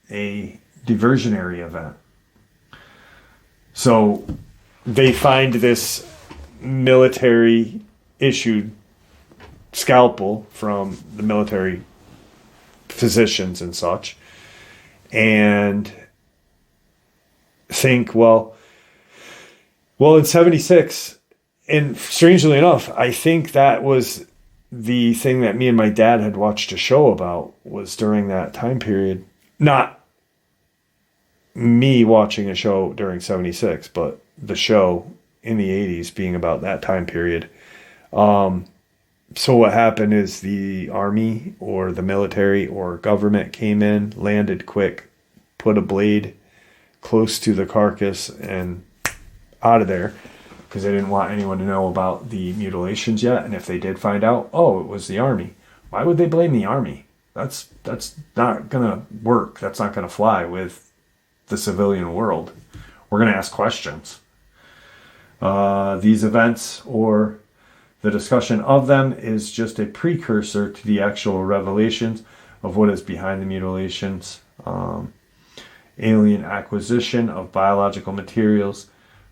a diversionary event. So they find this military issued scalpel from the military physicians and such, and think, well, in 76, and strangely enough, I think that was the thing that me and my dad had watched a show about, was during that time period. Not me watching a show during 76, but the show in the 80s being about that time period. So what happened is the Army or the military or government came in, landed quick, put a blade close to the carcass and out of there, because they didn't want anyone to know about the mutilations yet. And if they did find out, oh, it was the Army. Why would they blame the Army? That's not going to work. That's not going to fly with the civilian world. We're going to ask questions. These events, or the discussion of them, is just a precursor to the actual revelations of what is behind the mutilations. Alien acquisition of biological materials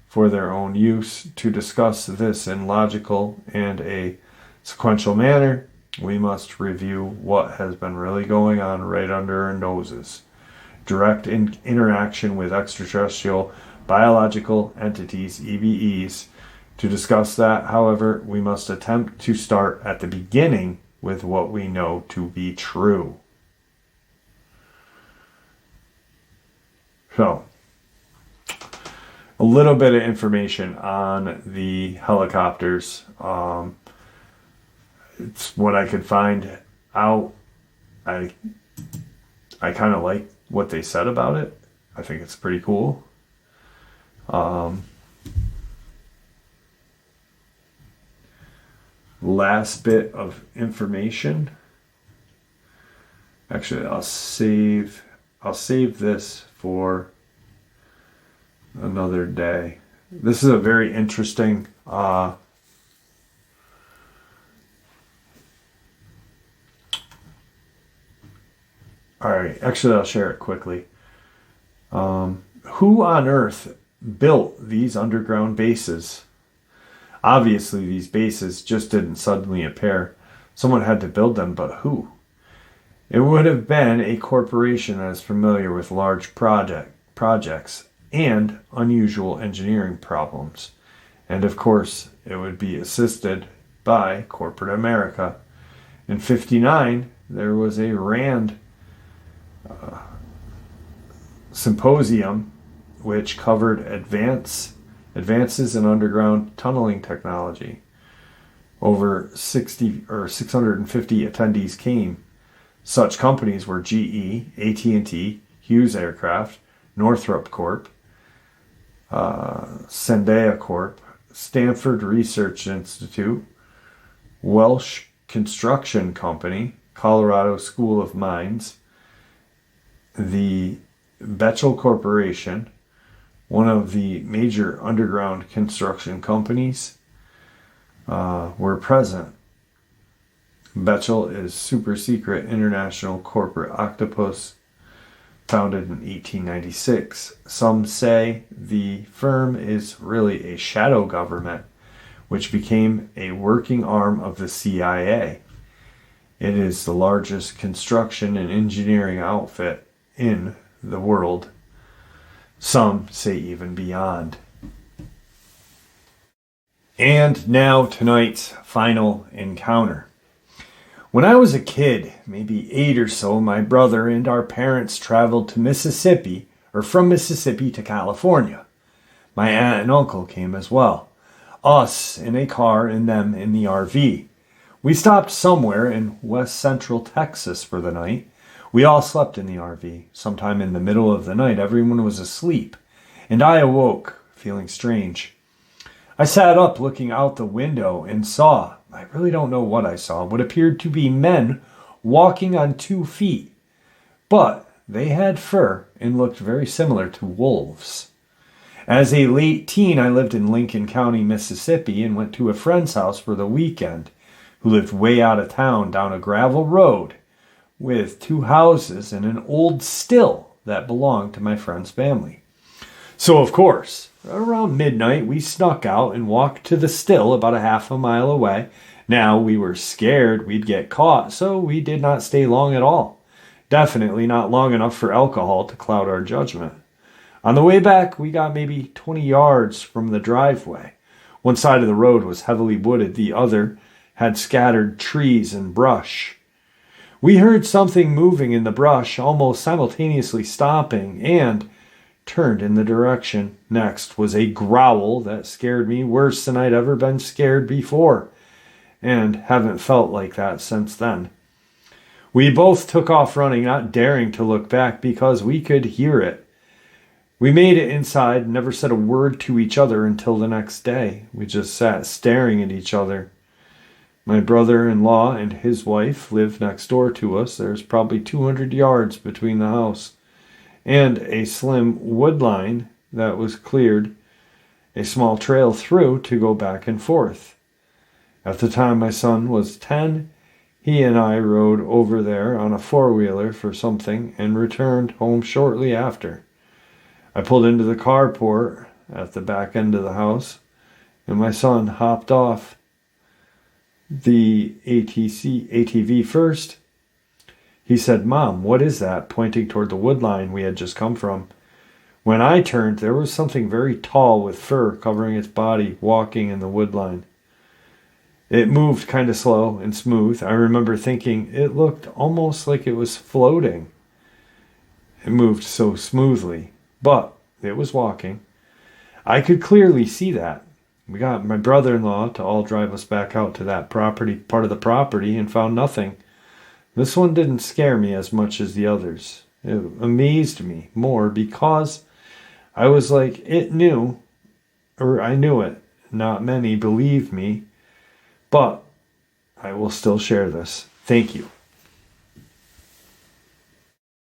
for their own use. To discuss this in logical and a sequential manner, we must review what has been really going on right under our noses. Direct interaction with extraterrestrial biological entities, EBEs. To discuss that, however, we must attempt to start at the beginning with what we know to be true. So, a little bit of information on the helicopters. It's what I could find out. I kind of like what they said about it. I think it's pretty cool. Last bit of information. Actually, I'll save this for another day. This is a very interesting all right, actually I'll share it quickly. Who on earth built these underground bases? Obviously these bases just didn't suddenly appear. Someone had to build them, but who? It would have been a corporation that is familiar with large projects and unusual engineering problems. And of course, it would be assisted by corporate America. In 1959, there was a RAND symposium which covered advances in underground tunneling technology. Over 60 or 650 attendees came. Such companies were GE, AT&T, Hughes Aircraft, Northrop Corp, Sandia Corp, Stanford Research Institute, Welsh Construction Company, Colorado School of Mines, the Bechtel Corporation, one of the major underground construction companies, were present. Bechtel is super secret international corporate octopus founded in 1896. Some say the firm is really a shadow government, which became a working arm of the CIA. It is the largest construction and engineering outfit in the world. Some say even beyond. And now tonight's final encounter. When I was a kid, maybe 8 or so, my brother and our parents traveled to Mississippi, or from Mississippi to California. My aunt and uncle came as well. Us in a car and them in the RV. We stopped somewhere in west central Texas for the night. We all slept in the RV. Sometime in the middle of the night, everyone was asleep, and I awoke, feeling strange. I sat up looking out the window and saw, I really don't know what I saw, what appeared to be men walking on 2 feet. But they had fur and looked very similar to wolves. As a late teen, I lived in Lincoln County, Mississippi, and went to a friend's house for the weekend, who lived way out of town down a gravel road with 2 houses and an old still that belonged to my friend's family. So, of course, around midnight, we snuck out and walked to the still about a half a mile away. Now, we were scared we'd get caught, so we did not stay long at all. Definitely not long enough for alcohol to cloud our judgment. On the way back, we got maybe 20 yards from the driveway. One side of the road was heavily wooded, the other had scattered trees and brush. We heard something moving in the brush, almost simultaneously stopping, and turned in the direction. Next was a growl that scared me worse than I'd ever been scared before, and haven't felt like that since then. We both took off running, not daring to look back because we could hear it. We made it inside and never said a word to each other until the next day. We just sat staring at each other. My brother-in-law and his wife live next door to us. There's probably 200 yards between the house and a slim wood line that was cleared, a small trail through to go back and forth. At the time my son was 10, he and I rode over there on a 4-wheeler for something and returned home shortly after. I pulled into the carport at the back end of the house, and my son hopped off the ATV first. He said, "Mom, what is that?" pointing toward the wood line we had just come from. When I turned, there was something very tall with fur covering its body walking in the wood line. It moved kind of slow and smooth. I remember thinking it looked almost like it was floating. It moved so smoothly, but it was walking. I could clearly see that. We got my brother-in-law to all drive us back out to that part of the property, and found nothing. This one didn't scare me as much as the others. It amazed me more because I was like, it knew, or I knew it. Not many believe me, but I will still share this. Thank you.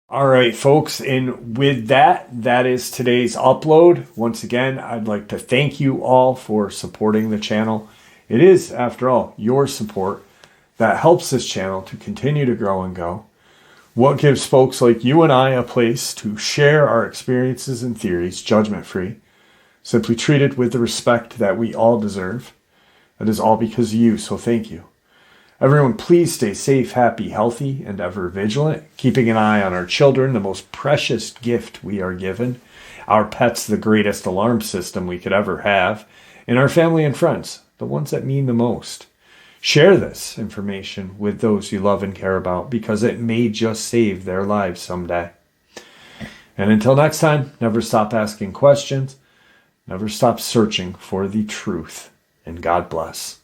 All right, folks, and with that is today's upload. Once again, I'd like to thank you all for supporting the channel. It is, after all, your support that helps this channel to continue to grow and go. What gives folks like you and I a place to share our experiences and theories, judgment-free, simply treated with the respect that we all deserve. That is all because of you, so thank you. Everyone, please stay safe, happy, healthy, and ever vigilant, keeping an eye on our children, the most precious gift we are given, our pets, the greatest alarm system we could ever have, and our family and friends, the ones that mean the most. Share this information with those you love and care about, because it may just save their lives someday. And until next time, never stop asking questions, never stop searching for the truth, and God bless.